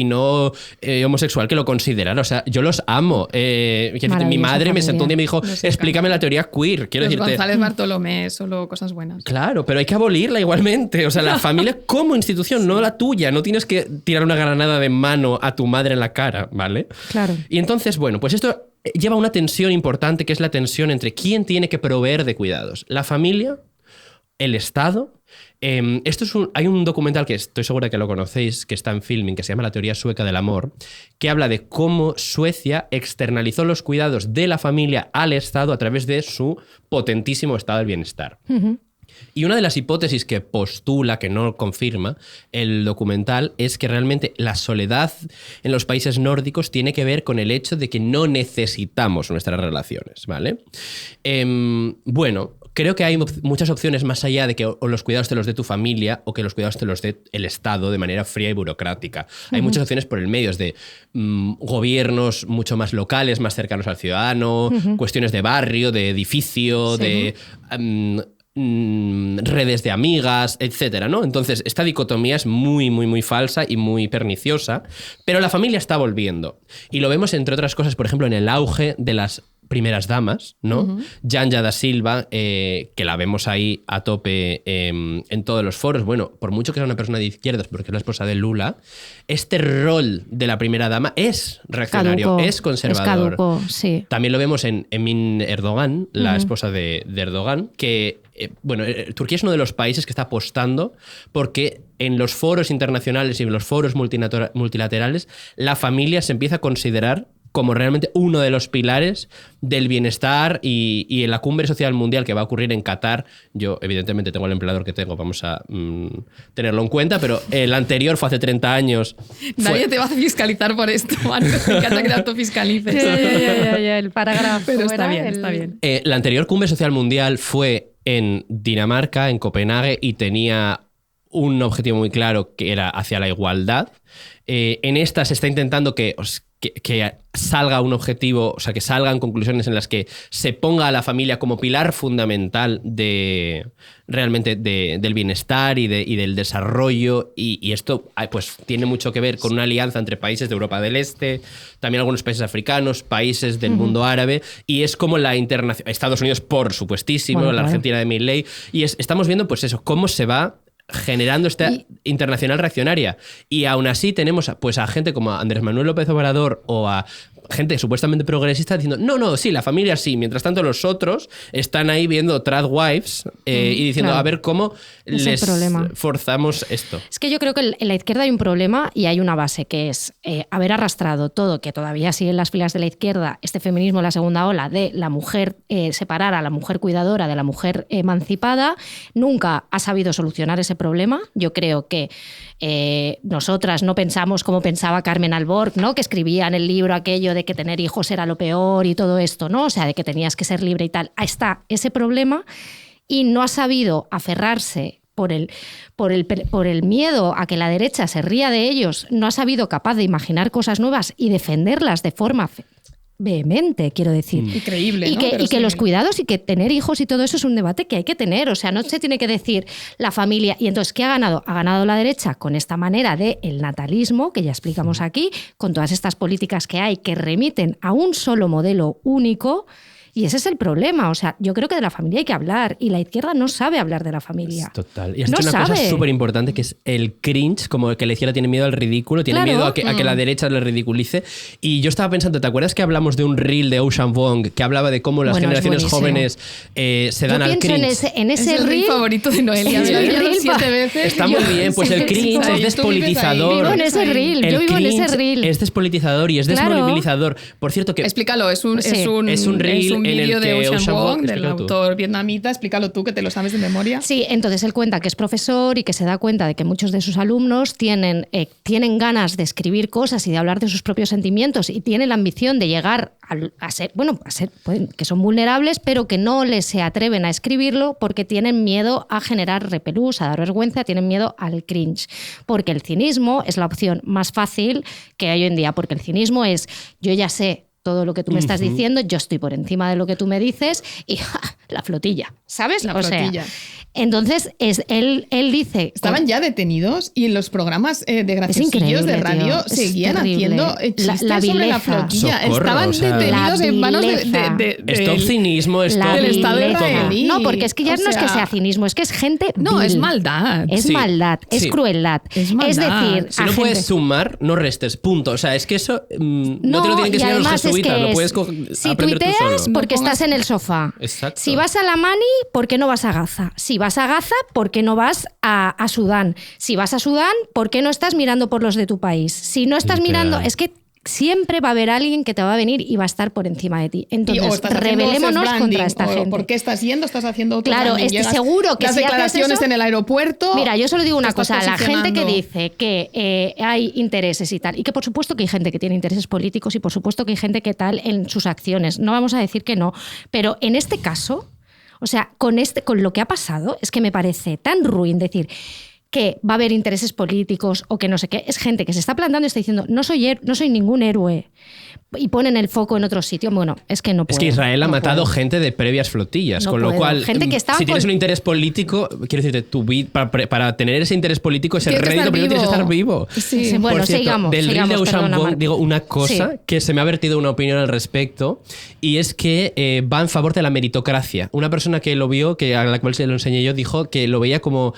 S1: homosexual, que lo considerara. O sea, yo los amo. Mi madre me sentó un día y me dijo, explícame la teoría queer. Quiero decirte.
S5: González Bartolomé, solo cosas buenas.
S1: Claro, pero hay que abolirla igualmente. O sea, la familia como institución, no la tuya. No tienes que tirar una granada de mano a tu madre en la cara, ¿vale?
S2: Claro.
S1: Y entonces, bueno, pues esto lleva una tensión importante, que es la tensión entre quién tiene que proveer de cuidados. La familia, el Estado. Hay un documental que estoy segura que lo conocéis, que está en Filming, que se llama La teoría sueca del amor, que habla de cómo Suecia externalizó los cuidados de la familia al Estado a través de su potentísimo estado del bienestar. Y una de las hipótesis que postula, que no confirma, el documental es que realmente la soledad en los países nórdicos tiene que ver con el hecho de que no necesitamos nuestras relaciones, ¿vale? Bueno, creo que hay muchas opciones más allá de que o los cuidados te los dé tu familia o que los cuidados te los dé el Estado de manera fría y burocrática. Hay muchas opciones por el medio, de gobiernos mucho más locales, más cercanos al ciudadano, cuestiones de barrio, de edificio, de... redes de amigas, etcétera, ¿no? Entonces, esta dicotomía es muy, muy, muy falsa y muy perniciosa, pero la familia está volviendo. Y lo vemos, entre otras cosas, por ejemplo, en el auge de las primeras damas, ¿no? Janja da Silva, que la vemos ahí a tope en todos los foros. Bueno, por mucho que sea una persona de izquierdas, porque es la esposa de Lula, este rol de la primera dama es reaccionario, es conservador.
S2: Es caduco, sí.
S1: También lo vemos en Emin Erdogan, la esposa de Erdogan, que Turquía es uno de los países que está apostando porque en los foros internacionales y en los foros multilaterales la familia se empieza a considerar como realmente uno de los pilares del bienestar y en la cumbre social mundial que va a ocurrir en Qatar. Yo, evidentemente, tengo el empleador que tengo, vamos a tenerlo en cuenta, pero el anterior fue hace 30 años.
S5: Nadie te va a fiscalizar por esto, Marco. Me encanta que te autofiscalices.
S2: Ya, el parágrafo.
S5: Pero está bien, está bien.
S1: La anterior cumbre social mundial fue en Dinamarca, en Copenhague, y tenía un objetivo muy claro que era hacia la igualdad. En esta se está intentando que salga un objetivo, o sea, que salgan conclusiones en las que se ponga a la familia como pilar fundamental realmente del bienestar y del desarrollo, y esto pues tiene mucho que ver con una alianza entre países de Europa del Este, también algunos países africanos, países del mundo árabe, y es como la internacional, Estados Unidos por supuestísimo, la Argentina de Milei, y estamos viendo pues eso, cómo se va generando esta internacional reaccionaria. Y aún así tenemos pues a gente como Andrés Manuel López Obrador o a gente supuestamente progresista diciendo no, sí, la familia sí. Mientras tanto los otros están ahí viendo Trad Wives y diciendo a ver cómo les forzamos esto.
S2: Es que yo creo que en la izquierda hay un problema y hay una base que es haber arrastrado todo, que todavía sigue en las filas de la izquierda, este feminismo de la segunda ola de la mujer, separar a la mujer cuidadora de la mujer emancipada. Nunca ha sabido solucionar ese problema. Yo creo que nosotras no pensamos como pensaba Carmen Alborg, ¿no? Que escribía en el libro aquello de que tener hijos era lo peor y todo esto, ¿no? O sea, de que tenías que ser libre y tal. Ahí está ese problema y no ha sabido aferrarse por el miedo a que la derecha se ría de ellos, no ha sabido capaz de imaginar cosas nuevas y defenderlas de forma vehemente, quiero decir.
S5: Increíble,
S2: y
S5: ¿no?
S2: que, que los cuidados y que tener hijos y todo eso es un debate que hay que tener. O sea, no se tiene que decir la familia. Y entonces, ¿qué ha ganado? Ha ganado la derecha con esta manera del natalismo, que ya explicamos aquí, con todas estas políticas que hay que remiten a un solo modelo único. Y ese es el problema. O sea, yo creo que de la familia hay que hablar y la izquierda no sabe hablar de la familia.
S1: Total. Y has dicho una cosa súper importante que es el cringe, como que la izquierda tiene miedo al ridículo, tiene miedo a que la derecha le ridiculice. Y yo estaba pensando, ¿te acuerdas que hablamos de un reel de Ocean Vuong que hablaba de cómo las generaciones jóvenes se dan al cringe?
S2: En ese
S5: es el reel favorito de Noelia.
S2: Sí,
S5: Me lo 7 veces.
S1: Está muy bien, pues el cringe es despolitizador.
S2: Yo vivo en ese reel. Yo vivo en ese reel.
S1: Es despolitizador y es desmovilizador. Por cierto que...
S5: Explícalo, es un
S1: reel
S5: un
S1: en
S5: vídeo
S1: el
S5: de
S1: que
S5: Ocean Vuong, del autor vietnamita. Explícalo tú, que te lo sabes de memoria.
S2: Sí, entonces él cuenta que es profesor y que se da cuenta de que muchos de sus alumnos tienen ganas de escribir cosas y de hablar de sus propios sentimientos y tienen la ambición de llegar a ser, que son vulnerables, pero que no se atreven a escribirlo porque tienen miedo a generar repelús, a dar vergüenza, tienen miedo al cringe. Porque el cinismo es la opción más fácil que hay hoy en día, porque el cinismo es, yo ya sé todo lo que tú me estás diciendo, yo estoy por encima de lo que tú me dices y la flotilla, ¿sabes?
S5: La flotilla.
S2: Entonces, él dice...
S5: Estaban ya detenidos y en los programas de graciosillos de radio seguían haciendo chistes sobre la flotilla.
S1: Socorro,
S5: estaban detenidos en manos de
S1: Stop cinismo, stop
S5: del Estado israelí.
S2: No, porque es que ya no es que sea cinismo, es que es gente
S5: No,
S2: vil.
S5: es maldad.
S2: Es maldad, es crueldad.
S5: Es maldad.
S2: decir,
S1: si no puedes sumar, no restes, punto. O sea, es que eso no te lo tienen que enseñar los jesuitas, lo puedes
S2: si
S1: aprender tú
S2: tuiteas,
S1: solo.
S2: porque estás en el sofá.
S1: Exacto.
S2: Si vas a la Mani, ¿por qué no vas a Gaza? Si vas a Gaza, ¿por qué no vas a Sudán? Si vas a Sudán, ¿por qué no estás mirando por los de tu país? Si no estás mirando, es que siempre va a haber alguien que te va a venir y va a estar por encima de ti. Entonces, rebelémonos contra esta gente.
S5: ¿Por qué estás yendo? Estás haciendo otro
S2: Claro, seguro que
S5: las
S2: si
S5: declaraciones
S2: haces eso,
S5: en el aeropuerto.
S2: Mira, yo solo digo una cosa, a la gente que
S5: posicionando.
S2: dice que hay intereses y tal, y que por supuesto que hay gente que tiene intereses políticos y por supuesto que hay gente que tal en sus acciones, no vamos a decir que no, pero en este caso, o sea, con lo que ha pasado, es que me parece tan ruin decir... que va a haber intereses políticos o que no sé qué. Es gente que se está plantando y está diciendo, no soy ningún héroe. Y ponen el foco en otro sitio. Bueno, es que no puedo.
S1: Es que Israel ha matado
S2: puedo.
S1: gente de previas flotillas,
S2: No
S1: con
S2: puedo.
S1: lo cual,
S2: Gente que estaba
S1: si tienes
S2: con-
S1: un interés político, quiero decirte, para tener ese interés político, ese
S5: Tienes que
S1: rédito,
S5: estar
S1: primero tienes que estar vivo.
S5: Sí.
S2: Sí, bueno,
S1: Por cierto,
S2: sigamos.
S1: del reel
S2: sigamos,
S1: de Ocean
S2: perdona,
S1: Vuong,
S2: Marc.
S1: digo una cosa
S2: Sí.
S1: que se me ha vertido una opinión al respecto, y es que va en favor de la meritocracia. Una persona que lo vio, a la cual se lo enseñé yo, dijo que lo veía como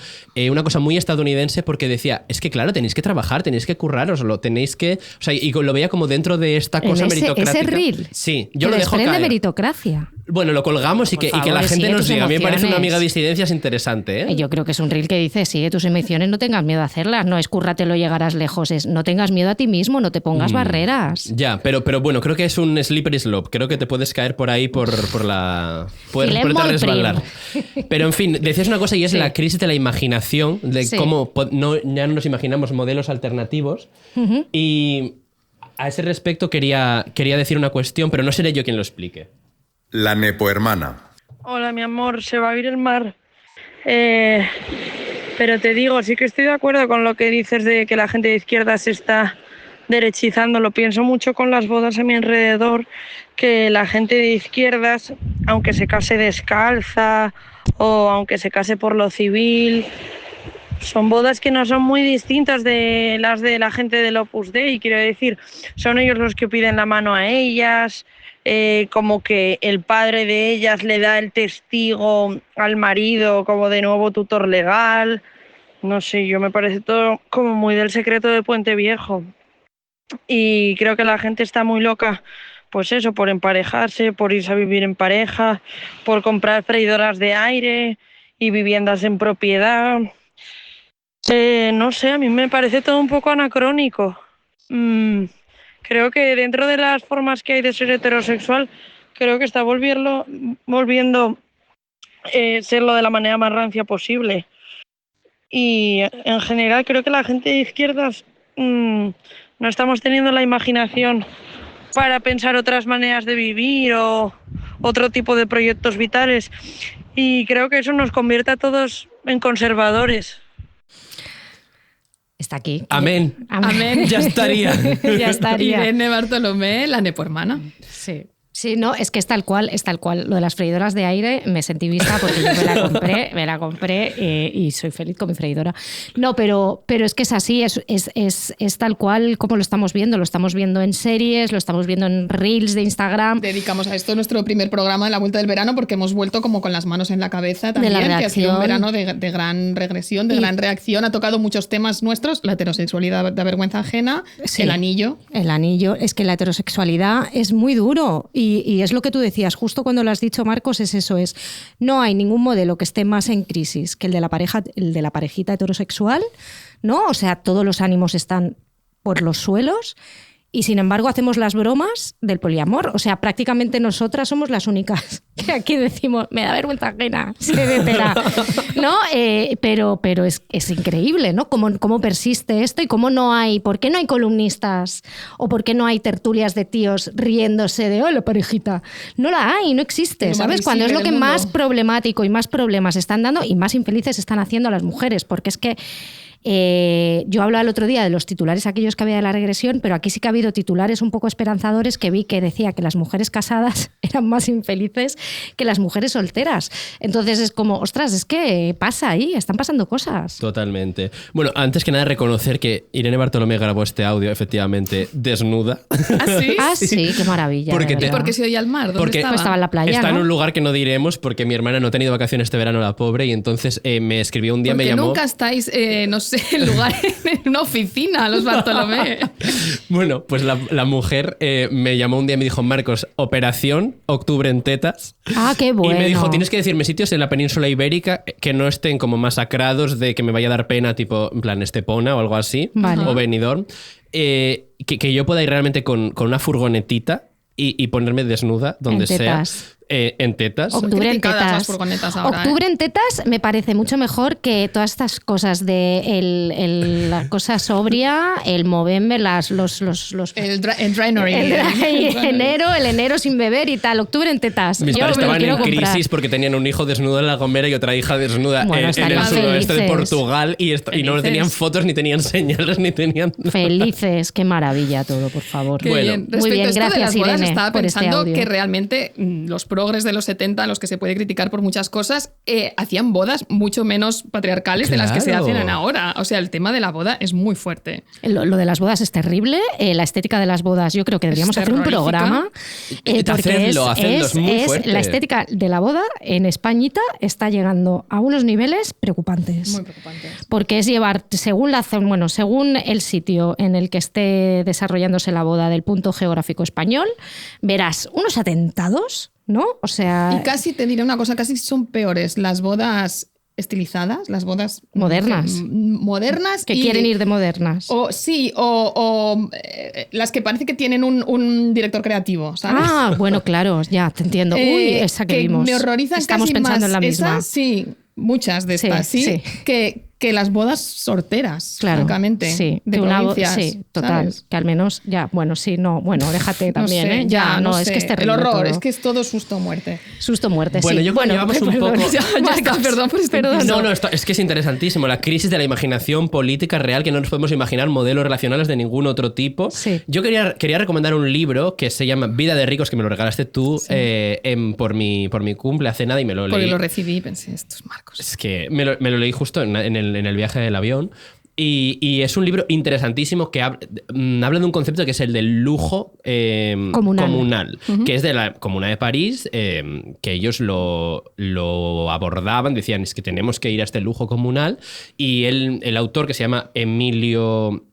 S1: una cosa muy estadounidense, porque decía, es que claro, tenéis que trabajar, tenéis que currároslo, tenéis que... O sea, y lo veía como dentro de esta
S2: En
S1: cosa
S2: ese
S1: meritocrática.
S2: reel.
S1: Sí,
S2: Que
S1: yo lo dejo
S2: desprende
S1: caer.
S2: meritocracia.
S1: Bueno, lo colgamos y que
S2: Por
S1: la
S2: favor,
S1: gente
S2: sigue
S1: nos
S2: tus
S1: diga. A mí me parece una
S2: emociones.
S1: amiga de disidencias interesante, ¿eh?
S2: Yo creo que es un reel que dice, sigue tus emociones, no tengas miedo a hacerlas, no es cúrratelo, llegarás lejos, es no tengas miedo a ti mismo, no te pongas barreras.
S1: Ya, pero bueno, creo que es un slippery slope. Creo que te puedes caer por ahí por la... Puedes
S2: Filem
S1: poderte
S2: molt
S1: resbalar. Pero en fin, decías una cosa y es
S2: Sí.
S1: la crisis de la imaginación, de
S2: Sí.
S1: cómo ya no nos imaginamos modelos alternativos. Y a ese respecto quería decir una cuestión, pero no seré yo quien lo explique.
S6: La nepohermana.
S8: Hola, mi amor, se va a abrir el mar. Pero te digo, sí que estoy de acuerdo con lo que dices de que la gente de izquierda se está derechizando. Lo pienso mucho con las bodas a mi alrededor, que la gente de izquierdas, aunque se case descalza o aunque se case por lo civil, son bodas que no son muy distintas de las de la gente del Opus Dei. Quiero decir, son ellos los que piden la mano a ellas, como que el padre de ellas le da el testigo al marido como de nuevo tutor legal. No sé, yo me parece todo como muy del Secreto de Puente Viejo. Y creo que la gente está muy loca, pues eso, por emparejarse, por irse a vivir en pareja, por comprar freidoras de aire y viviendas en propiedad. No sé, a mí me parece todo un poco anacrónico. Creo que dentro de las formas que hay de ser heterosexual, creo que está volviendo serlo de la manera más rancia posible. Y en general creo que la gente de izquierdas no estamos teniendo la imaginación para pensar otras maneras de vivir o otro tipo de proyectos vitales. Y creo que eso nos convierte a todos en conservadores.
S2: Está aquí.
S1: Amén.
S5: Amén.
S1: Ya estaría.
S2: Ya estaría.
S5: Irene Bartolomé, la nepohermana.
S2: Sí. Sí, no, es que es tal cual. Lo de las freidoras de aire me sentí vista porque yo me la compré y soy feliz con mi freidora. No, pero es que es así, es tal cual como lo estamos viendo en series, lo estamos viendo en reels de Instagram.
S5: Dedicamos a esto nuestro primer programa en la vuelta del verano porque hemos vuelto como con las manos en la cabeza también,
S2: De la
S5: que ha sido un
S2: reacción.
S5: verano de gran regresión, de gran reacción. Ha tocado muchos temas nuestros, la heterosexualidad de vergüenza ajena,
S2: Sí.
S5: el anillo.
S2: El anillo, es que la heterosexualidad es muy duro y es lo que tú decías, justo cuando lo has dicho, Marcos, no hay ningún modelo que esté más en crisis que el de la parejita heterosexual, ¿no? O sea, todos los ánimos están por los suelos. Y sin embargo hacemos las bromas del poliamor. O sea, prácticamente nosotras somos las únicas que aquí decimos, me da vergüenza ajena, ¿no? Pero es increíble, ¿no? Cómo persiste esto y cómo no hay, ¿por qué no hay columnistas? ¿O por qué no hay tertulias de tíos riéndose de, oh, la parejita? No la hay, no existe,
S5: Lo más
S2: ¿sabes? Cuando es lo
S5: visible
S2: que
S5: del
S2: más
S5: mundo.
S2: problemático y más problemas están dando y más infelices están haciendo a las mujeres, porque es que yo hablaba el otro día de los titulares aquellos que había de la regresión, pero aquí sí que ha habido titulares un poco esperanzadores que vi que decía que las mujeres casadas eran más infelices que las mujeres solteras. Entonces es como, ostras, es que pasa ahí, están pasando cosas.
S1: Totalmente. Bueno, antes que nada reconocer que Irene Bartolomé grabó este audio efectivamente desnuda.
S5: ¿Ah, sí?
S2: Ah, sí, qué maravilla.
S1: Porque
S2: de
S1: te-
S5: ¿Y
S2: verdad.
S5: por qué se oye al mar? ¿Dónde
S1: Porque
S5: estaba?
S2: Estaba en la playa,
S1: Está en
S2: ¿no?
S1: un lugar que no diremos porque mi hermana no ha tenido vacaciones este verano, la pobre, y entonces me escribió un día,
S5: Porque
S1: me llamó...
S5: nunca estáis, no sé, en lugar en una oficina, los Bartolomé.
S1: Bueno, pues la mujer me llamó un día y me dijo, Marcos, operación, octubre en tetas.
S2: Ah, qué bueno.
S1: Y me dijo, tienes que decirme sitios en la península ibérica que no estén como masacrados de que me vaya a dar pena, tipo, en plan, Estepona o algo así,
S2: Vale.
S1: o Benidorm, que yo pueda ir realmente con una furgonetita y ponerme desnuda donde
S2: En
S1: sea.
S2: tetas.
S1: en tetas.
S2: Octubre en
S5: criticadas las
S2: tetas.
S5: furgonetas ahora,
S2: Octubre en tetas me parece mucho mejor que todas estas cosas de la cosa sobria, el Movember, los
S5: El drynery.
S2: el enero sin beber y tal. Octubre en tetas.
S1: Mis
S2: Yo
S1: padres
S2: me lo
S1: estaban
S2: quiero
S1: en
S2: comprar.
S1: crisis porque tenían un hijo desnudo en La Gomera y otra hija desnuda
S2: Bueno,
S1: en el
S2: estarían
S1: suroeste de
S2: felices.
S1: Portugal y no
S5: Felices.
S1: tenían fotos, ni tenían señales, ni tenían...
S2: Felices, qué maravilla todo, por favor.
S5: Qué
S1: Bueno,
S5: bien.
S2: muy
S5: Respecto
S2: bien,
S5: a esto
S2: gracias
S5: de las bodas,
S2: Irene
S5: estaba
S2: por este
S5: pensando
S2: audio.
S5: que realmente los progres de los 70, a los que se puede criticar por muchas cosas, hacían bodas mucho menos patriarcales de las que se
S1: Claro.
S5: hacen ahora. O sea, el tema de la boda es muy fuerte.
S2: Lo de las bodas es terrible. La estética de las bodas, yo creo que deberíamos hacer un
S5: terrorífica.
S2: programa. Porque
S1: Hacedlo, es muy fuerte.
S2: la estética de la boda en Españita está llegando a unos niveles preocupantes.
S5: Muy preocupante.
S2: Porque es llevar, según el sitio en el que esté desarrollándose la boda del punto geográfico español, verás unos atentados, ¿no? O sea,
S5: Y casi te diré una cosa, casi son peores las bodas estilizadas, las bodas
S2: Modernas.
S5: modernas
S2: que
S5: y-
S2: quieren ir de modernas.
S5: o las que parece que tienen un director creativo, ¿sabes?
S2: Ah, bueno, claro, ya te entiendo. Uy, esa que vimos.
S5: Me horrorizan
S2: Estamos
S5: casi
S2: pensando
S5: más
S2: en la misma.
S5: esas, sí, muchas de
S2: Sí,
S5: estas, sí,
S2: sí.
S5: Que las bodas sorteras,
S2: Claro,
S5: francamente,
S2: sí,
S5: de
S2: que
S5: provincias,
S2: sí, total,
S5: ¿sabes?
S2: que al menos ya, bueno, sí, no, bueno, déjate también,
S5: no sé,
S2: ¿eh? Ya, no, es
S5: sé.
S2: que es terrible
S5: El horror,
S2: todo.
S5: es que es todo susto o muerte.
S2: Susto muerte,
S1: Bueno,
S2: sí.
S1: yo creo que llevamos un
S2: perdón,
S1: poco-
S5: Ya está, perdón por este
S2: Perdón.
S1: No, es que es interesantísimo. La crisis de la imaginación política real, que no nos podemos imaginar modelos relacionales de ningún otro tipo.
S2: Sí.
S1: Yo quería recomendar un libro que se llama Vida de ricos, que me lo regalaste tú por mi cumple hace nada y me lo
S5: Porque
S1: leí.
S5: lo recibí y pensé, estos marcos.
S1: Es que me lo leí justo en el viaje del avión. Y es un libro interesantísimo que habla de un concepto que es el del lujo comunal, que es de la Comuna de París, que ellos lo abordaban, decían, es que tenemos que ir a este lujo comunal, y el autor, que se llama Emilio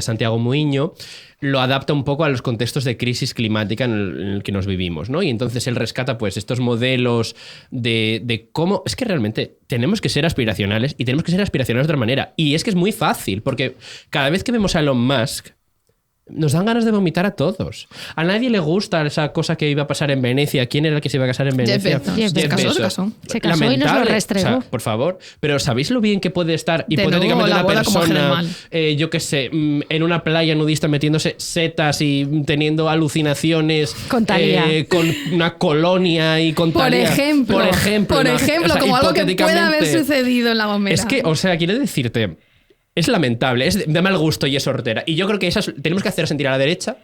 S1: Santiago Muiño, lo adapta un poco a los contextos de crisis climática en el que nos vivimos, ¿no? Y entonces él rescata pues estos modelos de cómo... Es que realmente tenemos que ser aspiracionales y tenemos que ser aspiracionales de otra manera. Y es que es muy fácil, porque cada vez que vemos a Elon Musk, nos dan ganas de vomitar a todos. A nadie le gusta esa cosa que iba a pasar en Venecia. ¿Quién era el que se iba a casar en Venecia?
S5: Bezos.
S2: Jeff
S5: Se casó,
S1: Bezos.
S5: se casó.
S2: Se casó y nos lo
S1: Lamentable.
S2: restregó.
S1: O sea, por favor. Pero ¿sabéis lo bien que puede estar
S5: De
S1: hipotéticamente
S5: nuevo, la
S1: una
S5: boda como
S1: persona,
S5: general.
S1: yo qué sé, en una playa nudista metiéndose setas y teniendo alucinaciones
S2: Con Thalía.
S1: con una colonia y con
S5: Por
S1: Thalía?
S5: ejemplo,
S1: ¿no? O sea,
S5: como algo que puede haber
S1: hipotéticamente.
S5: sucedido en La Gomera.
S1: Es que, o sea, quiero decirte, es lamentable, es de mal gusto y es hortera. Y yo creo que tenemos que hacer sentir a la derecha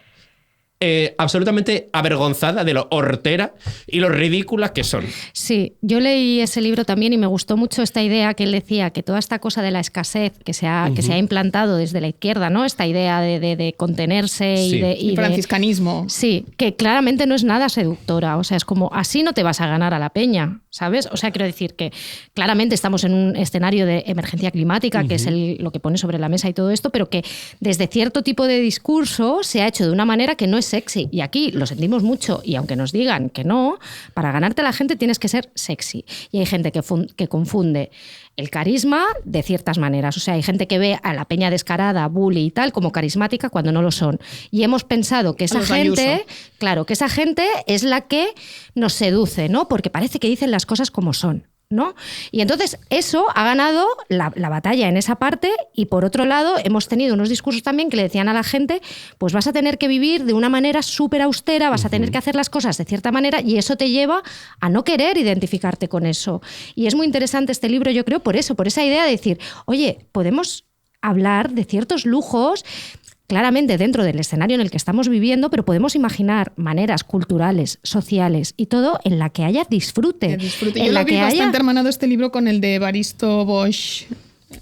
S1: absolutamente avergonzada de lo hortera y lo ridícula que son.
S2: Sí, yo leí ese libro también y me gustó mucho esta idea que él decía, que toda esta cosa de la escasez que se ha implantado desde la izquierda, ¿no? Esta idea de contenerse
S1: Sí.
S2: y de...
S5: El franciscanismo.
S2: Sí, que claramente no es nada seductora. O sea, es como, así no te vas a ganar a la peña, ¿sabes? O sea, quiero decir que claramente estamos en un escenario de emergencia climática, que es lo que pone sobre la mesa y todo esto, pero que desde cierto tipo de discurso se ha hecho de una manera que no es sexy. Y aquí lo sentimos mucho, y aunque nos digan que no, para ganarte a la gente tienes que ser sexy. Y hay gente que confunde el carisma de ciertas maneras. O sea, hay gente que ve a la peña descarada, bully y tal, como carismática cuando no lo son. Y hemos pensado que esa
S5: los
S2: gente,
S5: Ayuso.
S2: claro, que esa gente es la que nos seduce, ¿no? Porque parece que dicen las cosas como son, ¿no? Y entonces eso ha ganado la batalla en esa parte, y por otro lado hemos tenido unos discursos también que le decían a la gente, pues vas a tener que vivir de una manera súper austera, vas a tener que hacer las cosas de cierta manera, y eso te lleva a no querer identificarte con eso. Y es muy interesante este libro, yo creo, por eso, por esa idea de decir, oye, podemos hablar de ciertos lujos claramente dentro del escenario en el que estamos viviendo, pero podemos imaginar maneras culturales, sociales y todo en la que haya disfrute.
S5: Que disfrute.
S2: En
S5: Yo
S2: la
S5: lo vi
S2: que haya...
S5: bastante hermanado este libro con el de Baristo Bosch,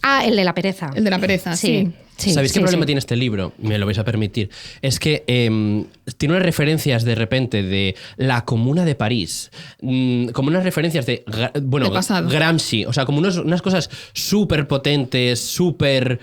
S2: Ah, el de la pereza.
S5: el de la pereza, sí.
S1: ¿Sabéis qué problema tiene este libro? Me lo vais a permitir. Es que tiene unas referencias de repente de la Comuna de París, como unas referencias de,
S5: De pasado.
S1: Gramsci, o sea, como unas cosas súper potentes, súper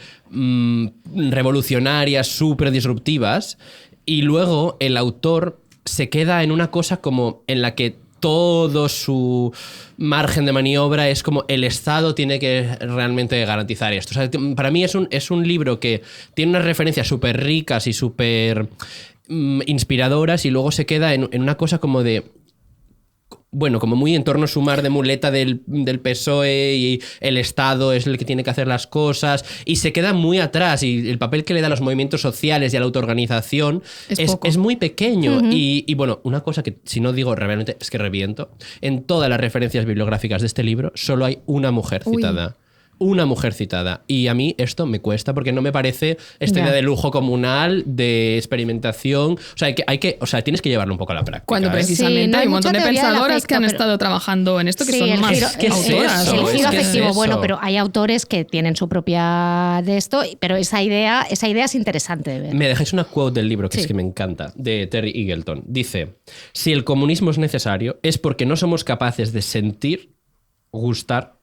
S1: revolucionarias, súper disruptivas, y luego el autor se queda en una cosa como en la que todo su margen de maniobra es como el Estado tiene que realmente garantizar esto. O sea, para mí es un libro que tiene unas referencias súper ricas y súper inspiradoras, y luego se queda en una cosa como de... bueno, como muy entorno sumar de muleta del PSOE y el Estado es el que tiene que hacer las cosas y se queda muy atrás y el papel que le da a los movimientos sociales y a la autoorganización es muy pequeño. Y bueno, una cosa que si no digo realmente es que reviento, en todas las referencias bibliográficas de este libro solo hay una mujer citada. Una mujer citada. Y a mí esto me cuesta porque no me parece esta idea de lujo comunal, de experimentación. O sea, tienes que llevarlo un poco a la práctica.
S5: Cuando precisamente hay un montón de pensadoras que han estado trabajando en esto, que son más autoras.
S2: El giro afectivo, bueno, pero hay autores que tienen su propia de esto, pero esa idea es interesante de ver.
S1: Me dejáis una quote del libro que es que me encanta, de Terry Eagleton. Dice, si el comunismo es necesario es porque no somos capaces de sentir, gustar,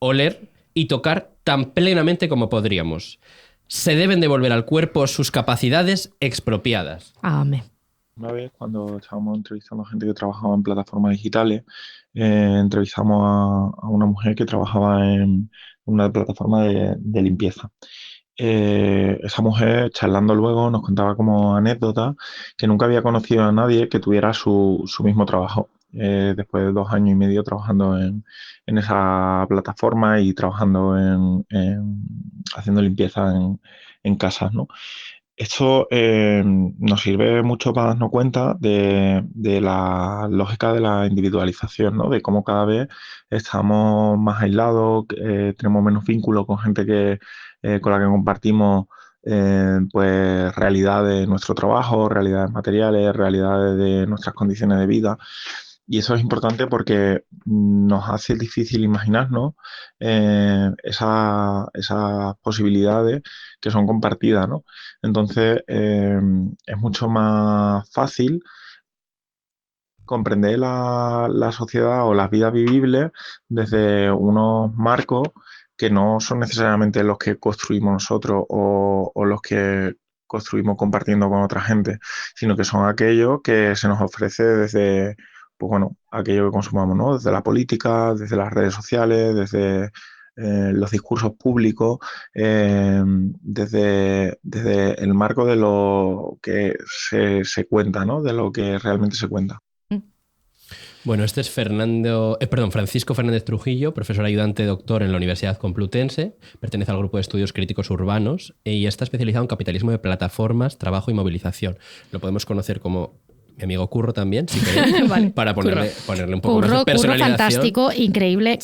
S1: oler y tocar tan plenamente como podríamos. Se deben devolver al cuerpo sus capacidades expropiadas.
S2: Amén.
S9: Una vez, cuando estábamos entrevistando a gente que trabajaba en plataformas digitales, entrevistamos a una mujer que trabajaba en una plataforma de limpieza. Esa mujer, charlando luego, nos contaba como anécdota que nunca había conocido a nadie que tuviera su mismo trabajo. Después de 2 años y medio trabajando en esa plataforma y trabajando haciendo limpieza en casas, ¿no? Esto nos sirve mucho para darnos cuenta de la lógica de la individualización, ¿no? De cómo cada vez estamos más aislados, tenemos menos vínculos con gente con la que compartimos pues realidades de nuestro trabajo, realidades materiales, realidades de nuestras condiciones de vida. Y eso es importante porque nos hace difícil imaginarnos esas posibilidades que son compartidas, ¿no? Entonces, es mucho más fácil comprender la sociedad o las vidas vivibles desde unos marcos que no son necesariamente los que construimos nosotros o los que construimos compartiendo con otra gente, sino que son aquellos que se nos ofrece desde... pues bueno, aquello que consumamos, ¿no? Desde la política, desde las redes sociales, desde los discursos públicos, desde el marco de lo que se cuenta, ¿no? De lo que realmente se cuenta.
S1: Bueno, este es Francisco Fernández Trujillo, profesor ayudante doctor en la Universidad Complutense, pertenece al grupo de estudios críticos urbanos y está especializado en capitalismo de plataformas, trabajo y movilización. Lo podemos conocer como mi amigo Curro también, si queréis, vale, para ponerle un poco más de personalización.
S2: Curro fantástico, increíble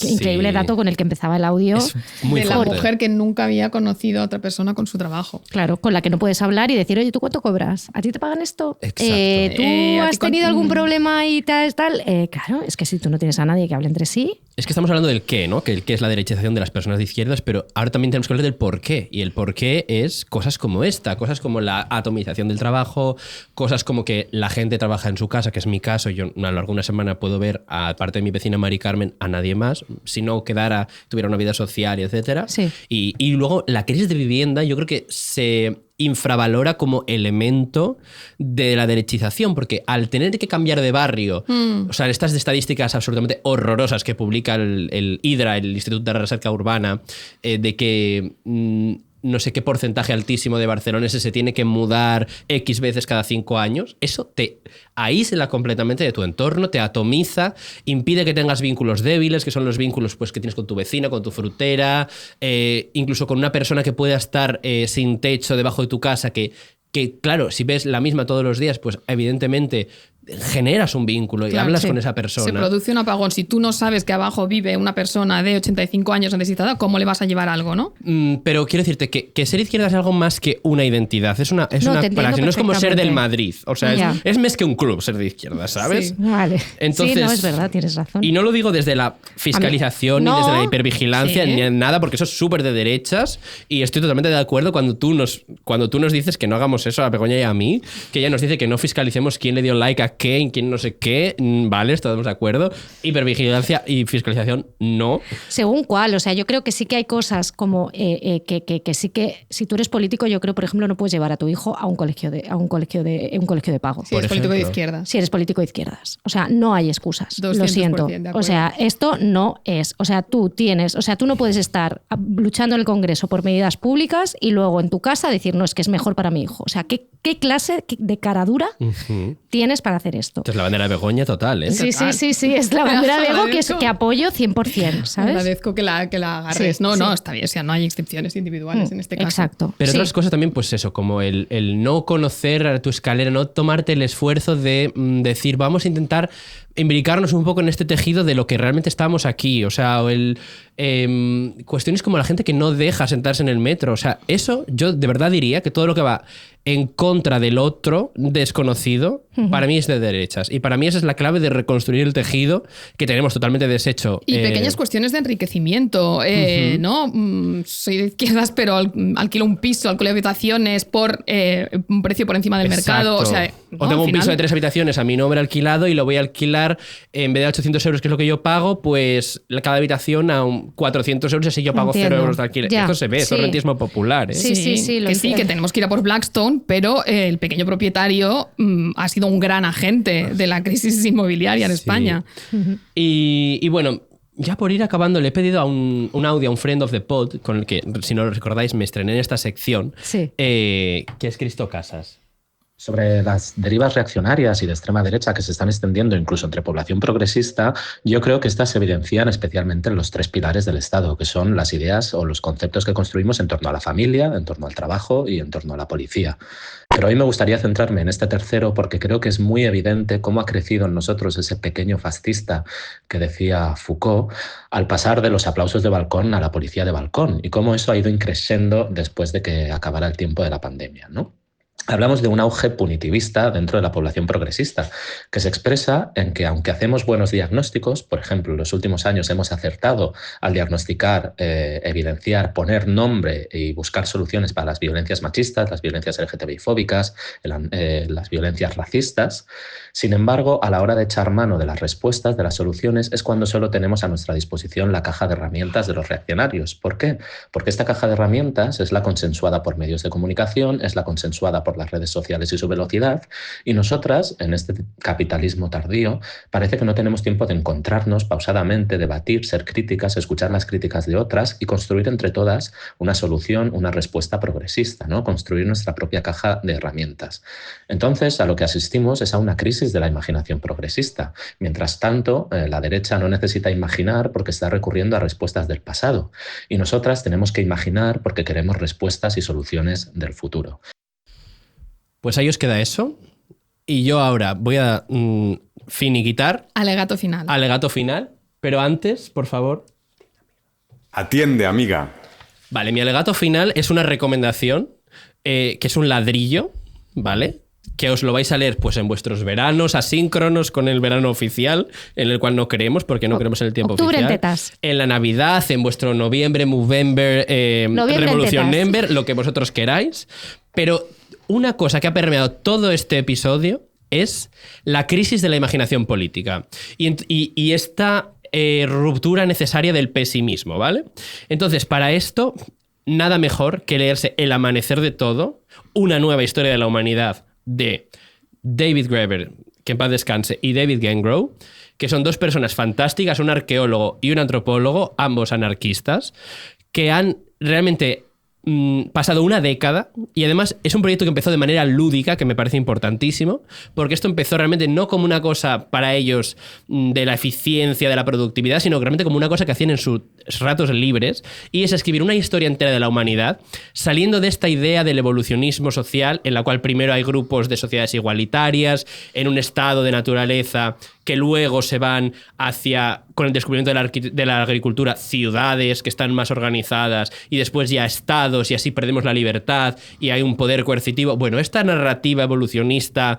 S2: dato con el que empezaba el audio.
S1: Es muy
S5: de
S1: fuerte.
S5: La mujer que nunca había conocido a otra persona con su trabajo.
S2: Claro, con la que no puedes hablar y decir, oye, ¿tú cuánto cobras? ¿A ti te pagan esto?
S1: Exacto.
S2: ¿Tú has tenido algún problema y tal? Claro, es que si tú no tienes a nadie que hable entre sí...
S1: Es que estamos hablando del qué, ¿no? Que el qué es la derechización de las personas de izquierdas, pero ahora también tenemos que hablar del por qué. Y el por qué es cosas como esta, cosas como la atomización del trabajo, cosas como que la gente trabaja en su casa, que es mi caso, yo a lo largo de una semana puedo ver, aparte de mi vecina Mari Carmen, a nadie más, si no tuviera una vida social y etcétera.
S2: Sí.
S1: Y luego la crisis de vivienda yo creo que se infravalora como elemento de la derechización, porque al tener que cambiar de barrio, o sea, estas estadísticas absolutamente horrorosas que publica el IDRA, el Instituto de Recerca Urbana, de que no sé qué porcentaje altísimo de barceloneses se tiene que mudar X veces cada 5 años, eso te aísla completamente de tu entorno, te atomiza, impide que tengas vínculos débiles, que son los vínculos pues, que tienes con tu vecina, con tu frutera, incluso con una persona que pueda estar sin techo debajo de tu casa, que claro, si ves la misma todos los días, pues evidentemente generas un vínculo y hablas con esa persona.
S5: Se produce un apagón. Si tú no sabes que abajo vive una persona de 85 años necesitada, ¿cómo le vas a llevar algo, no?
S1: Pero quiero decirte que ser izquierda es algo más que una identidad. Es una praxis. No es como ser del Madrid. O sea, es más que un club ser de izquierda, ¿sabes?
S2: Sí, vale.
S1: Entonces,
S2: sí, no, es verdad, tienes razón.
S1: Y no lo digo desde la fiscalización ni desde la hipervigilancia ni nada, porque eso es súper de derechas y estoy totalmente de acuerdo cuando tú nos dices que no hagamos eso a Begoña y a mí, que ella nos dice que no fiscalicemos quién le dio like a qué, en quién no sé qué, vale, estamos de acuerdo. Hipervigilancia y fiscalización, no.
S2: Según cuál, o sea, yo creo que sí que hay cosas como que sí que, si tú eres político, yo creo, por ejemplo, no puedes llevar a tu hijo a un colegio de pago.
S5: Si eres político de izquierdas.
S2: Si eres político de izquierdas. O sea, no hay excusas. Lo siento. O sea, esto no es. O sea, tú no puedes estar luchando en el Congreso por medidas públicas y luego en tu casa decir, no, es que es mejor para mi hijo. O sea, ¿qué clase de caradura tienes para hacer esto.
S1: Esto es la bandera de Begoña total, ¿eh?
S2: Sí, es la bandera de Bego que apoyo 100%, ¿sabes?
S5: Agradezco que la agarres.
S2: Sí,
S5: no, está bien, o sea, no hay excepciones individuales en este caso.
S2: Exacto.
S1: Pero otras cosas también, pues eso, como el no conocer tu escalera, no tomarte el esfuerzo de decir, vamos a intentar imbricarnos un poco en este tejido de lo que realmente estamos aquí. O sea, cuestiones como la gente que no deja sentarse en el metro. O sea, eso yo de verdad diría que todo lo que va en contra del otro desconocido, para mí es de derechas. Y para mí esa es la clave de reconstruir el tejido que tenemos totalmente deshecho.
S5: Y pequeñas cuestiones de enriquecimiento, ¿no? Soy de izquierdas, pero alquilo un piso, alquilo habitaciones por un precio por encima del mercado. O sea,
S1: o tengo un piso de 3 habitaciones a mi nombre alquilado y lo voy a alquilar en vez de 800 euros, que es lo que yo pago, pues cada habitación a 400 euros, así yo pago 0 euros de alquiler. Esto se ve, eso es rentismo popular. ¿eh?
S5: Que tenemos que ir a por Blackstone, pero el pequeño propietario ha sido un gran agente de la crisis inmobiliaria en España.
S1: Y bueno, ya por ir acabando, le he pedido a un audio a un friend of the pod, con el que, si no lo recordáis, me estrené en esta sección, que es Cristo Casas.
S10: Sobre las derivas reaccionarias y de extrema derecha que se están extendiendo incluso entre población progresista, yo creo que estas se evidencian especialmente en los 3 pilares del Estado, que son las ideas o los conceptos que construimos en torno a la familia, en torno al trabajo y en torno a la policía. Pero hoy me gustaría centrarme en este tercero porque creo que es muy evidente cómo ha crecido en nosotros ese pequeño fascista que decía Foucault al pasar de los aplausos de balcón a la policía de balcón y cómo eso ha ido increciendo después de que acabara el tiempo de la pandemia, ¿no? Hablamos de un auge punitivista dentro de la población progresista, que se expresa en que aunque hacemos buenos diagnósticos, por ejemplo, en los últimos años hemos acertado al diagnosticar, evidenciar, poner nombre y buscar soluciones para las violencias machistas, las violencias LGTBI-fóbicas, las violencias racistas. Sin embargo, a la hora de echar mano de las respuestas, de las soluciones, es cuando solo tenemos a nuestra disposición la caja de herramientas de los reaccionarios. ¿Por qué? Porque esta caja de herramientas es la consensuada por medios de comunicación, es la consensuada por las redes sociales y su velocidad, y nosotras, en este capitalismo tardío, parece que no tenemos tiempo de encontrarnos pausadamente, debatir, ser críticas, escuchar las críticas de otras y construir entre todas una solución, una respuesta progresista, ¿no? Construir nuestra propia caja de herramientas. Entonces, a lo que asistimos es a una crisis de la imaginación progresista. Mientras tanto, la derecha no necesita imaginar porque está recurriendo a respuestas del pasado, y nosotras tenemos que imaginar porque queremos respuestas y soluciones del futuro.
S1: Pues ahí os queda eso. Y yo ahora voy a finiquitar.
S5: Alegato final. Pero antes, por favor.
S6: Atiende, amiga.
S1: Vale, mi alegato final es una recomendación, que es un ladrillo, ¿vale? Que os lo vais a leer pues en vuestros veranos asíncronos con el verano oficial, en el cual no creemos, porque no creemos en el tiempo
S2: Octubre
S1: oficial.
S2: En tetas.
S1: En la Navidad, en vuestro noviembre, Movember, Revolución Member, lo que vosotros queráis. Pero una cosa que ha permeado todo este episodio es la crisis de la imaginación política y esta ruptura necesaria del pesimismo, ¿vale? Entonces, para esto, nada mejor que leerse El amanecer de todo, una nueva historia de la humanidad de David Graeber, que en paz descanse, y David Gengrow, que son 2 personas fantásticas, un arqueólogo y un antropólogo, ambos anarquistas, que han realmente pasado una década, y además es un proyecto que empezó de manera lúdica, que me parece importantísimo, porque esto empezó realmente no como una cosa para ellos de la eficiencia, de la productividad, sino realmente como una cosa que hacían en sus ratos libres, y es escribir una historia entera de la humanidad, saliendo de esta idea del evolucionismo social, en la cual primero hay grupos de sociedades igualitarias, en un estado de naturaleza, que luego se van hacia, con el descubrimiento de la agricultura, ciudades que están más organizadas, y después ya estados, y así perdemos la libertad y hay un poder coercitivo. Bueno, esta narrativa evolucionista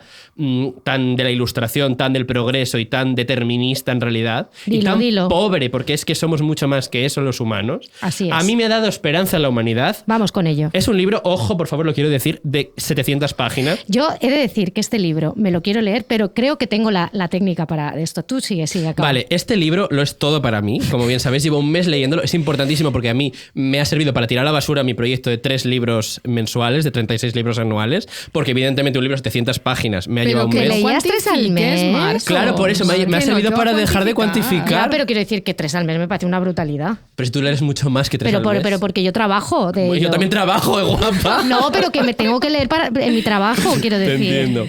S1: tan de la ilustración, tan del progreso y tan determinista en realidad, y tan pobre, porque es que somos mucho más que eso los humanos.
S2: Así es.
S1: A mí me ha dado esperanza en la humanidad.
S2: Vamos con ello.
S1: Es un libro, ojo, por favor, lo quiero decir, de 700 páginas.
S2: Yo he de decir que este libro me lo quiero leer, pero creo que tengo la técnica para esto. Tú sigue, acaba.
S1: Vale, este libro lo es todo para mí. Como bien sabéis, llevo un mes leyéndolo. Es importantísimo porque a mí me ha servido para tirar a la basura mi proyecto de 3 libros mensuales, de 36 libros anuales, porque evidentemente un libro de 700 páginas me ha llevado un mes.
S2: ¿Pero que leías 3 al mes?
S1: Claro, por eso me ha servido para dejar de cuantificar.
S2: Ya, pero quiero decir que 3 al mes me parece una brutalidad. verdad.
S1: Pero si tú lees mucho más que 3 al mes.
S2: Pero porque yo trabajo de ello.
S1: Yo también trabajo, guapa.
S2: No, pero que me tengo que leer en mi trabajo, quiero decir.
S1: Te entiendo.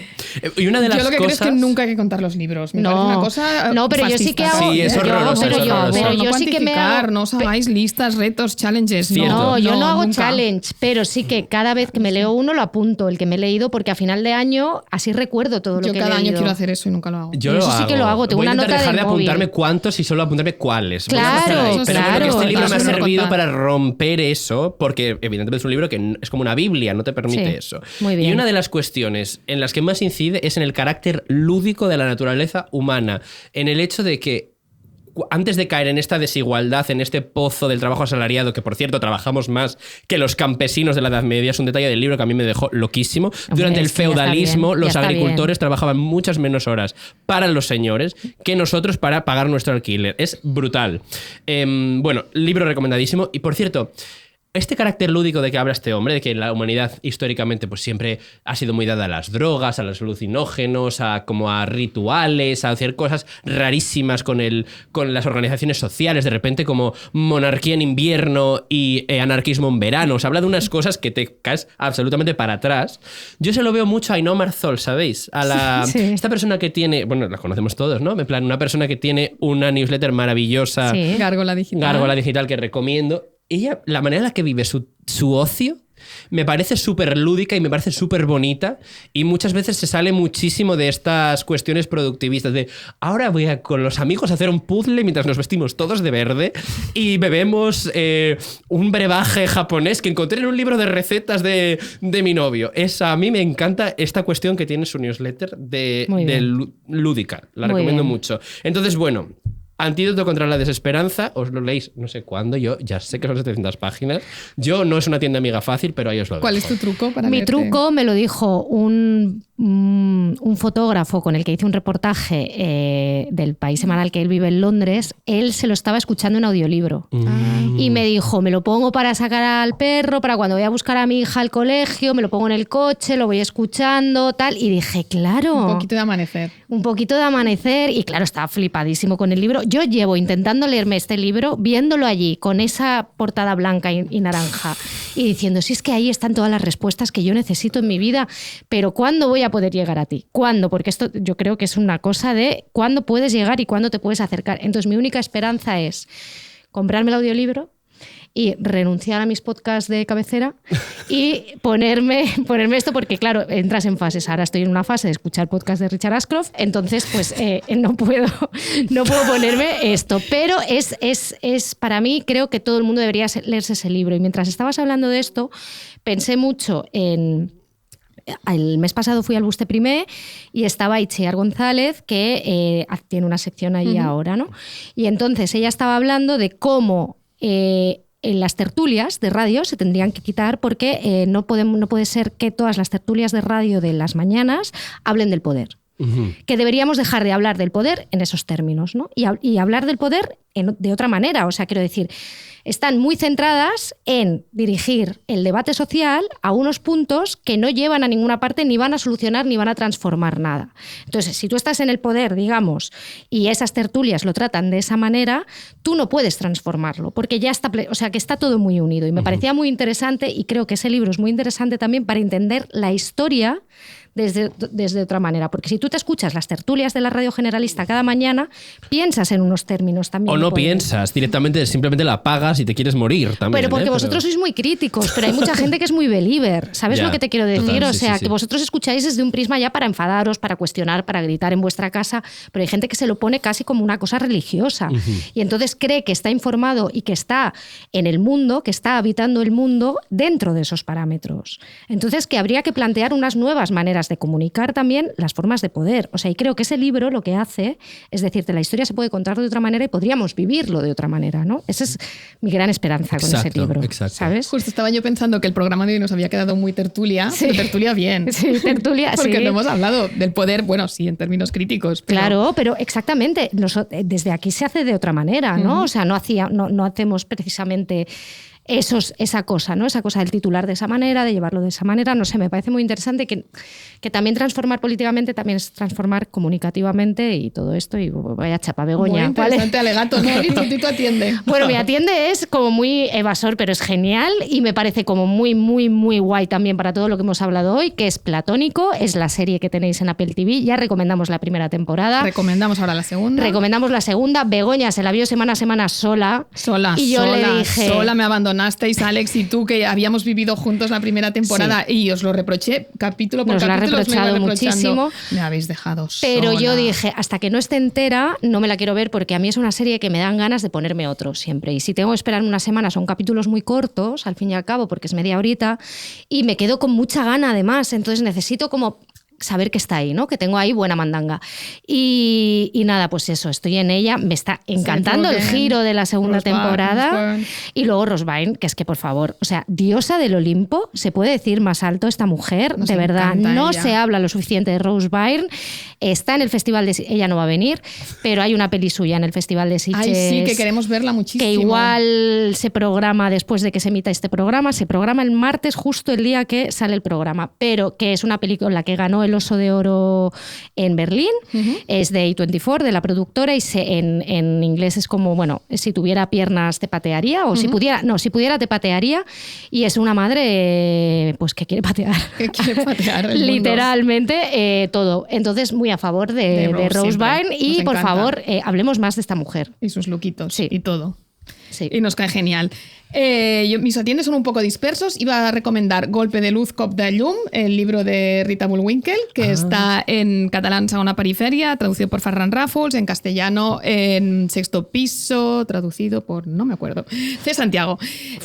S1: Y una de las
S5: yo lo que
S1: cosas...
S5: creo es que nunca hay que contar los libros. Me parece una cosa
S2: no, pero yo sí que hago...
S1: Sí, es horroroso.
S2: Pero yo sí que me hago...
S5: No os hagáis listas, retos, challenges.
S2: No, yo no hago
S5: nunca.
S2: challenge, pero sí que cada vez que me leo uno lo apunto, el que me he leído, porque a final de año así recuerdo todo lo que he leído.
S5: Yo cada año quiero hacer eso y nunca lo hago.
S1: Yo
S2: eso sí que lo hago, tengo
S1: Voy a
S2: una nota
S1: dejar de
S2: del móvil.
S1: apuntarme cuántos y solo apuntarme cuáles.
S2: Claro,
S1: pero bueno, este libro me ha servido
S5: contar.
S1: para romper eso, porque evidentemente es un libro que es como una Biblia, no te permite
S2: Sí,
S1: eso.
S2: muy bien.
S1: Y una de las cuestiones en las que más incide es en el carácter lúdico de la naturaleza humana, en el hecho de que antes de caer en esta desigualdad, en este pozo del trabajo asalariado, que por cierto trabajamos más que los campesinos de la Edad Media, es un detalle del libro que a mí me dejó loquísimo.
S2: Hombre,
S1: Durante el
S2: es que ya está
S1: feudalismo,
S2: bien, ya
S1: los
S2: está
S1: agricultores trabajaban muchas menos horas para los señores que nosotros para pagar nuestro alquiler. Es brutal. Bueno, libro recomendadísimo. Y por cierto, este carácter lúdico de que habla este hombre, de que la humanidad históricamente pues siempre ha sido muy dada a las drogas, a los alucinógenos, como a rituales, a hacer cosas rarísimas con las organizaciones sociales, de repente como monarquía en invierno y anarquismo en verano. Se habla de unas cosas que te caes absolutamente para atrás. Yo se lo veo mucho a Ainhoa Marzol, ¿sabéis?
S2: Sí.
S1: Esta persona que tiene, bueno, la conocemos todos, ¿no? En plan, una persona que tiene una newsletter maravillosa,
S2: Sí.
S5: Gárgola Digital.
S1: Gárgola Digital, que recomiendo. Ella, la manera en la que vive su ocio me parece súper lúdica y me parece súper bonita, y muchas veces se sale muchísimo de estas cuestiones productivistas de ahora voy a con los amigos a hacer un puzzle mientras nos vestimos todos de verde y bebemos un brebaje japonés que encontré en un libro de recetas de mi novio. A mí me encanta esta cuestión que tiene su newsletter de lúdica. La
S2: Muy
S1: recomiendo
S2: bien.
S1: mucho. Entonces, bueno, Antídoto contra la desesperanza, os lo leéis no sé cuándo, yo ya sé que son 700 páginas. Yo no es una tienda amiga fácil, pero ahí os lo dejo.
S5: ¿Cuál es tu truco para
S2: Mi
S5: leerte?
S2: truco me lo dijo un fotógrafo con el que hice un reportaje del país semanal que él vive en Londres. Él se lo estaba escuchando en audiolibro y me dijo, me lo pongo para sacar al perro, para cuando voy a buscar a mi hija al colegio, me lo pongo en el coche, lo voy escuchando, tal. Y dije, claro.
S5: Un poquito de amanecer.
S2: Un poquito de amanecer, y claro, estaba flipadísimo con el libro. Yo llevo intentando leerme este libro, viéndolo allí, con esa portada blanca y naranja, y diciendo, si es que ahí están todas las respuestas que yo necesito en mi vida, pero ¿cuándo voy a poder llegar a ti? ¿Cuándo? Porque esto yo creo que es una cosa de cuándo puedes llegar y cuándo te puedes acercar. Entonces mi única esperanza es comprarme el audiolibro y renunciar a mis podcasts de cabecera y ponerme esto, porque claro, entras en fases. Ahora estoy en una fase de escuchar podcast de Richard Ashcroft, entonces pues no puedo ponerme esto. Pero es para mí, creo que todo el mundo debería leerse ese libro. Y mientras estabas hablando de esto, pensé mucho en... El mes pasado fui al Buste Primé y estaba Itziar González, que tiene una sección allí ahora, ¿no? Y entonces ella estaba hablando de cómo... en las tertulias de radio se tendrían que quitar porque no puede ser que todas las tertulias de radio de las mañanas hablen del poder. Que deberíamos dejar de hablar del poder en esos términos, ¿no? Y hablar del poder de otra manera. O sea, quiero decir, están muy centradas en dirigir el debate social a unos puntos que no llevan a ninguna parte, ni van a solucionar, ni van a transformar nada. Entonces, si tú estás en el poder, digamos, y esas tertulias lo tratan de esa manera, tú no puedes transformarlo, porque ya está, o sea, que está todo muy unido. Y me parecía muy interesante, y creo que ese libro es muy interesante también para entender la historia desde otra manera. Porque si tú te escuchas las tertulias de la radio generalista cada mañana, piensas en unos términos también.
S1: O no piensas, directamente simplemente la apagas y te quieres morir también.
S2: Pero porque vosotros sois muy críticos, pero hay mucha gente que es muy believer. ¿Sabes
S1: Ya,
S2: lo que te quiero decir?
S1: total,
S2: O
S1: sí,
S2: sea,
S1: sí,
S2: que
S1: sí.
S2: vosotros escucháis desde un prisma ya para enfadaros, para cuestionar, para gritar en vuestra casa, pero hay gente que se lo pone casi como una cosa religiosa. Y entonces cree que está informado y que está en el mundo, que está habitando el mundo dentro de esos parámetros. Entonces que habría que plantear unas nuevas maneras de comunicar también las formas de poder. O sea, y creo que ese libro lo que hace es decirte, la historia se puede contar de otra manera y podríamos vivirlo de otra manera, ¿no? Esa es mi gran esperanza con ese libro.
S1: Exacto.
S2: ¿Sabes?
S5: Justo estaba yo pensando que el programa de hoy nos había quedado muy tertulia,
S2: Sí.
S5: pero tertulia bien.
S2: Sí, tertulia,
S5: Porque
S2: sí.
S5: no hemos hablado del poder, bueno, sí, en términos críticos. Pero...
S2: Claro, pero exactamente. Desde aquí se hace de otra manera, ¿no? O sea, no hacemos precisamente esa cosa, ¿no? Esa cosa del titular de esa manera, de llevarlo de esa manera, no sé, me parece muy interesante que también transformar políticamente también es transformar comunicativamente y todo esto, y vaya chapa, Begoña.
S5: Muy interesante,
S2: ¿vale?
S5: alegato, ¿no? Y Tito atiende.
S2: Bueno, mi atiende es como muy evasor, pero es genial y me parece como muy, muy, muy guay también para todo lo que hemos hablado hoy, que es Platónico, es la serie que tenéis en Apple TV, ya recomendamos la primera temporada.
S5: Recomendamos ahora la segunda.
S2: Recomendamos la segunda. Begoña se la vio semana a semana sola. Y yo le dije...
S5: Sola me abandonasteis, Alex y tú, que habíamos vivido juntos la primera temporada y os lo reproché capítulo por
S2: capítulo.
S5: Nos
S2: lo ha reprochado muchísimo.
S5: Me habéis dejado
S2: Pero
S5: sola.
S2: yo dije, hasta que no esté entera, no me la quiero ver porque a mí es una serie que me dan ganas de ponerme otro siempre. Y si tengo que esperar una semana, son capítulos muy cortos, al fin y al cabo, porque es media horita, y me quedo con mucha gana además. Entonces necesito como saber que está ahí, ¿no? Que tengo ahí buena mandanga. Y nada, pues eso, estoy en ella, me está encantando el giro de la segunda temporada. Y luego Rose Byrne, que es que por favor, o sea, diosa del Olimpo, se puede decir más alto esta mujer, de verdad, no se habla lo suficiente de Rose Byrne, está en el festival de... Ella no va a venir, pero hay una peli suya en el festival de Sitges.
S5: Ay, sí, que queremos verla muchísimo.
S2: Que igual se programa después de que se emita este programa, se programa el martes, justo el día que sale el programa, pero que es una película que ganó el Oso de Oro en Berlín, es de A24, de la productora, y en inglés es como, bueno, si tuviera piernas te patearía, o si pudiera te patearía, y es una madre pues que quiere patear.
S5: Que quiere patear el
S2: literalmente todo. Entonces, muy a favor de Rose Byrne, y por favor, hablemos más de esta mujer.
S5: Y sus lookitos y todo.
S2: Sí.
S5: Y nos cae genial. Mis atiendes son un poco dispersos. Iba a recomendar Golpe de luz, Cop de llum, el libro de Rita Bullwinkel, que está en catalán Segona Periferia, traducido por Ferran Ràfols, en castellano en Sexto Piso, traducido por, no me acuerdo, C. Santiago.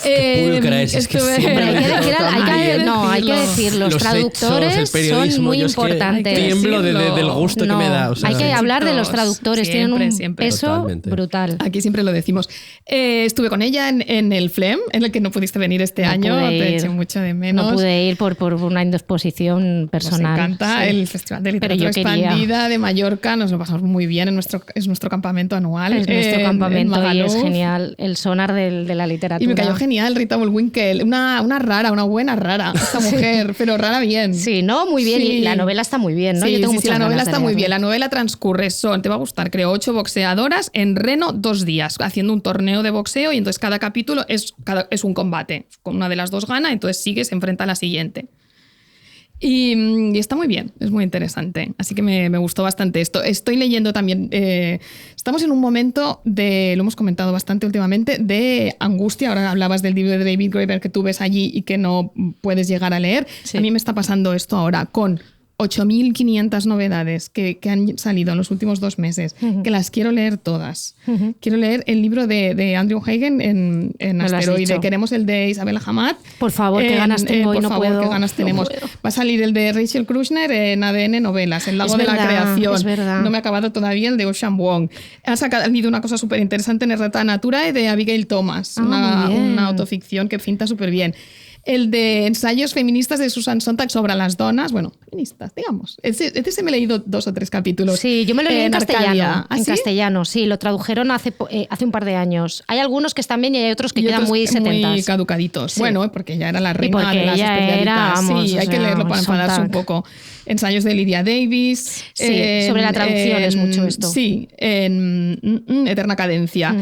S1: Qué pulcra es que siempre
S2: hay que decir, los traductores son muy importantes.
S1: Tiemblo del gusto que me da. O sea,
S2: hay que hablar de los traductores,
S5: siempre,
S2: tienen un peso
S1: totalmente
S2: brutal.
S5: Aquí siempre lo decimos. Estuve con ella en el FLEM, en el que no pudiste venir este año, te eché mucho de menos.
S2: No pude ir por una indisposición personal.
S5: Nos encanta el Festival de Literatura Expandida de Mallorca, nos lo pasamos muy bien, es nuestro campamento anual.
S2: Es nuestro campamento y es genial, el sonar de la literatura.
S5: Y me cayó genial Rita Bullwinkel, una buena rara, esta mujer, pero rara bien.
S2: Sí, ¿no? Muy bien, y la novela está muy bien, ¿no?
S5: Sí,
S2: Yo tengo muchas
S5: la novela
S2: ganas de
S5: está muy
S2: leerla.
S5: bien. La novela transcurre, te va a gustar, creo, 8 boxeadoras en Reno 2 días, haciendo un torneo de boxeo, y entonces cada capítulo es un combate. Con una de las dos gana, entonces sigue, se enfrenta a la siguiente. Y está muy bien, es muy interesante. Así que me gustó bastante esto. Estoy leyendo también... estamos en un momento lo hemos comentado bastante últimamente, de angustia. Ahora hablabas del libro de David Graeber que tú ves allí y que no puedes llegar a leer. Sí. A mí me está pasando esto ahora con 8.500 novedades que han salido en los últimos 2 meses, que las quiero leer todas. Quiero leer el libro de Andrew Hagen en Asteroide. Queremos el de Isabella Hamad.
S2: Por favor, qué ganas tengo y no puedo.
S5: Qué ganas tenemos. Va a salir el de Rachel Kruschner en ADN Novelas, El lago de la creación.
S2: Es verdad.
S5: No me ha acabado todavía el de Ocean Wong. Ha salido una cosa súper interesante en Errata Naturae de Abigail Thomas, una autoficción que finta súper bien. El de ensayos feministas de Susan Sontag sobre las donas, bueno, feministas, digamos. Este se me he leído 2 o 3 capítulos.
S2: Sí, yo me lo leí en castellano.
S5: ¿Ah,
S2: en
S5: sí?
S2: castellano, sí, lo tradujeron hace un par de años. Hay algunos que están bien y hay otros que quedan muy setentas.
S5: Muy caducaditos.
S2: Sí.
S5: Bueno, porque ya era la reina de las
S2: especialitas.
S5: Sí, hay que leerlo para enfadarse un poco. Ensayos de Lydia Davis.
S2: Sí, sobre la traducción es mucho esto.
S5: Sí, en Eterna Cadencia.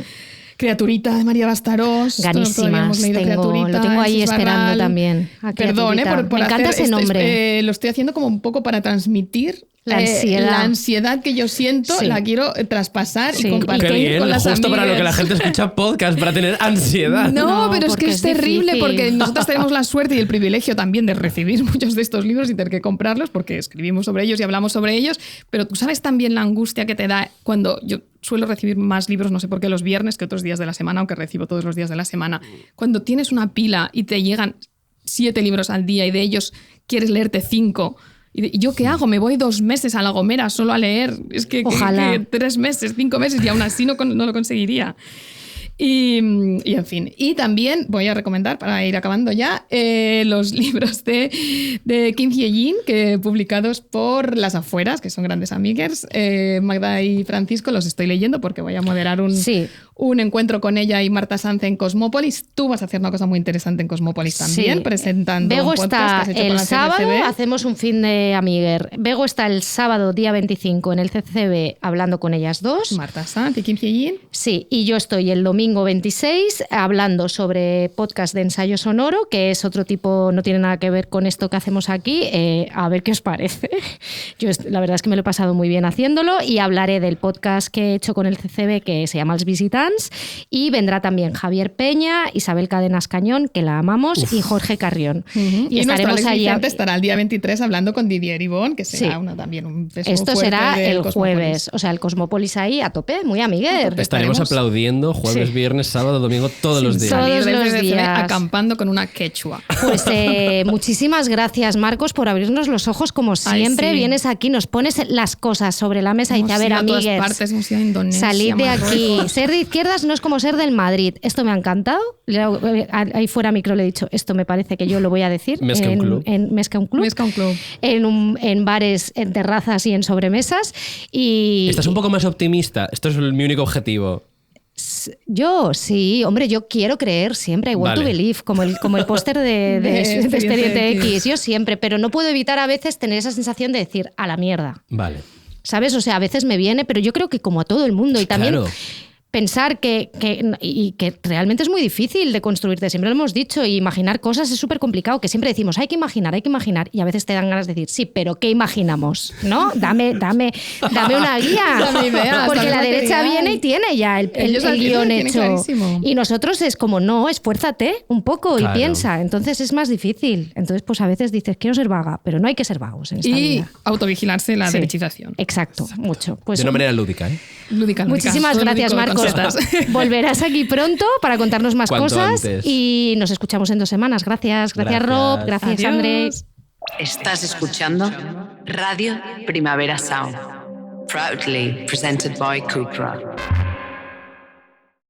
S5: Criaturita de María Bastarós.
S2: Ganísimas. Lo tengo ahí esperando también.
S5: Perdón, me
S2: encanta ese nombre.
S5: Lo estoy haciendo como un poco para transmitir la ansiedad que yo siento, la quiero traspasar y compartir con las
S1: justo
S5: amigas.
S1: Para lo que la gente escucha podcast, para tener ansiedad.
S5: No, pero es que es terrible
S2: difícil.
S5: porque nosotros tenemos la suerte y el privilegio también de recibir muchos de estos libros y tener que comprarlos porque escribimos sobre ellos y hablamos sobre ellos, pero tú sabes también la angustia que te da cuando yo suelo recibir más libros, no sé por qué, los viernes que otros días de la semana, aunque recibo todos los días de la semana. Cuando tienes una pila y te llegan 7 libros al día y de ellos quieres leerte 5... ¿Y yo qué hago? Me voy 2 meses a La Gomera solo a leer. Es que 3 meses, 5 meses y aún así no lo conseguiría. Y en fin. Y también voy a recomendar, para ir acabando ya, los libros de Kim Hye-jin, publicados por Las Afueras, que son grandes amigues. Magda y Francisco los estoy leyendo porque voy a moderar un encuentro con ella y Marta Sanz en Cosmópolis. Tú vas a hacer una cosa muy interesante en Cosmópolis también, presentando
S2: Bego
S5: un podcast
S2: está
S5: que has hecho con
S2: el
S5: la
S2: sábado,
S5: CCCB.
S2: hacemos un fin de amiguer. Bego está el sábado, día 25, en el CCCB hablando con ellas dos.
S5: Marta Sanz y Kim Hye-jin.
S2: Sí, y yo estoy el domingo 26 hablando sobre podcast de ensayo sonoro, que es otro tipo, no tiene nada que ver con esto que hacemos aquí. A ver qué os parece. Yo la verdad es que me lo he pasado muy bien haciéndolo y hablaré del podcast que he hecho con el CCB que se llama Els Visitants, y vendrá también Javier Peña, Isabel Cadenas Cañón, que la amamos, y Jorge Carrión.
S5: Y nuestro Alex
S2: allí.
S5: Vicente estará el día 23 hablando con Didier Ibón, que será
S2: Sí.
S5: también un peso
S2: Esto
S5: fuerte
S2: será
S5: del
S2: el
S5: Cosmópolis.
S2: jueves, o sea, el Cosmópolis ahí a tope, muy amiguer.
S1: Estaremos aplaudiendo jueves,
S2: Sí.
S1: viernes, sábado, domingo, todos los días.
S2: Todos
S5: Salir del
S2: los
S5: CCCB
S2: días.
S5: acampando con una quechua.
S2: Pues muchísimas gracias, Marcos, por abrirnos los ojos como siempre.
S5: sí.
S2: Vienes aquí, nos pones las cosas sobre la mesa y dices, a ver,
S5: Hemos ido a todas
S2: amigues,
S5: partes, hemos ido a Indonesia,
S2: salid de aquí.
S5: Marruecos.
S2: Ser de izquierdas no es como ser del Madrid. Esto me ha encantado. Ahí fuera micro le he dicho, esto me parece que yo lo voy a decir.
S1: Mesca un club.
S2: En Mesca un club.
S5: Mesca un club.
S2: En bares, en terrazas y en sobremesas. Y
S1: Estás un poco más optimista. Esto es mi único objetivo.
S2: yo, sí, hombre, yo quiero creer siempre, I want to
S1: Vale.
S2: believe, como el póster de Expediente X. Yo siempre, pero no puedo evitar a veces tener esa sensación de decir, a la mierda.
S1: Vale.
S2: ¿Sabes? O sea, a veces me viene, pero yo creo que como a todo el mundo. Y también
S1: Claro.
S2: pensar que realmente es muy difícil de construirte, siempre lo hemos dicho, y imaginar cosas es súper complicado, que siempre decimos, hay que imaginar, y a veces te dan ganas de decir, sí, pero ¿qué imaginamos? ¿No? Dame una guía.
S5: Dame ideas,
S2: porque
S5: dame
S2: la derecha
S5: material.
S2: viene y tiene ya el
S5: Ellos lo
S2: guión
S5: tienen
S2: hecho.
S5: clarísimo.
S2: Y nosotros es como, no, esfuérzate un poco
S1: Claro.
S2: y piensa. Entonces es más difícil. Entonces, pues a veces dices, quiero ser vaga, pero no hay que ser vagos en esta
S5: Y
S2: vida.
S5: autovigilarse la
S2: Sí.
S5: derechización.
S2: Exacto, mucho. Pues
S1: De una manera lúdica, ¿eh?
S5: Lúdica, lúdica.
S2: muchísimas
S5: Todo
S2: gracias,
S5: lúdico con
S2: Marcos.
S5: setas.
S2: Volverás aquí pronto para contarnos más
S1: Cuanto
S2: cosas
S1: antes.
S2: y nos escuchamos en 2 semanas. Gracias,
S1: Gracias.
S2: Rob, gracias,
S5: Adiós.
S2: André.
S3: Estás escuchando Radio Primavera Sound. Proudly presented by Cupra.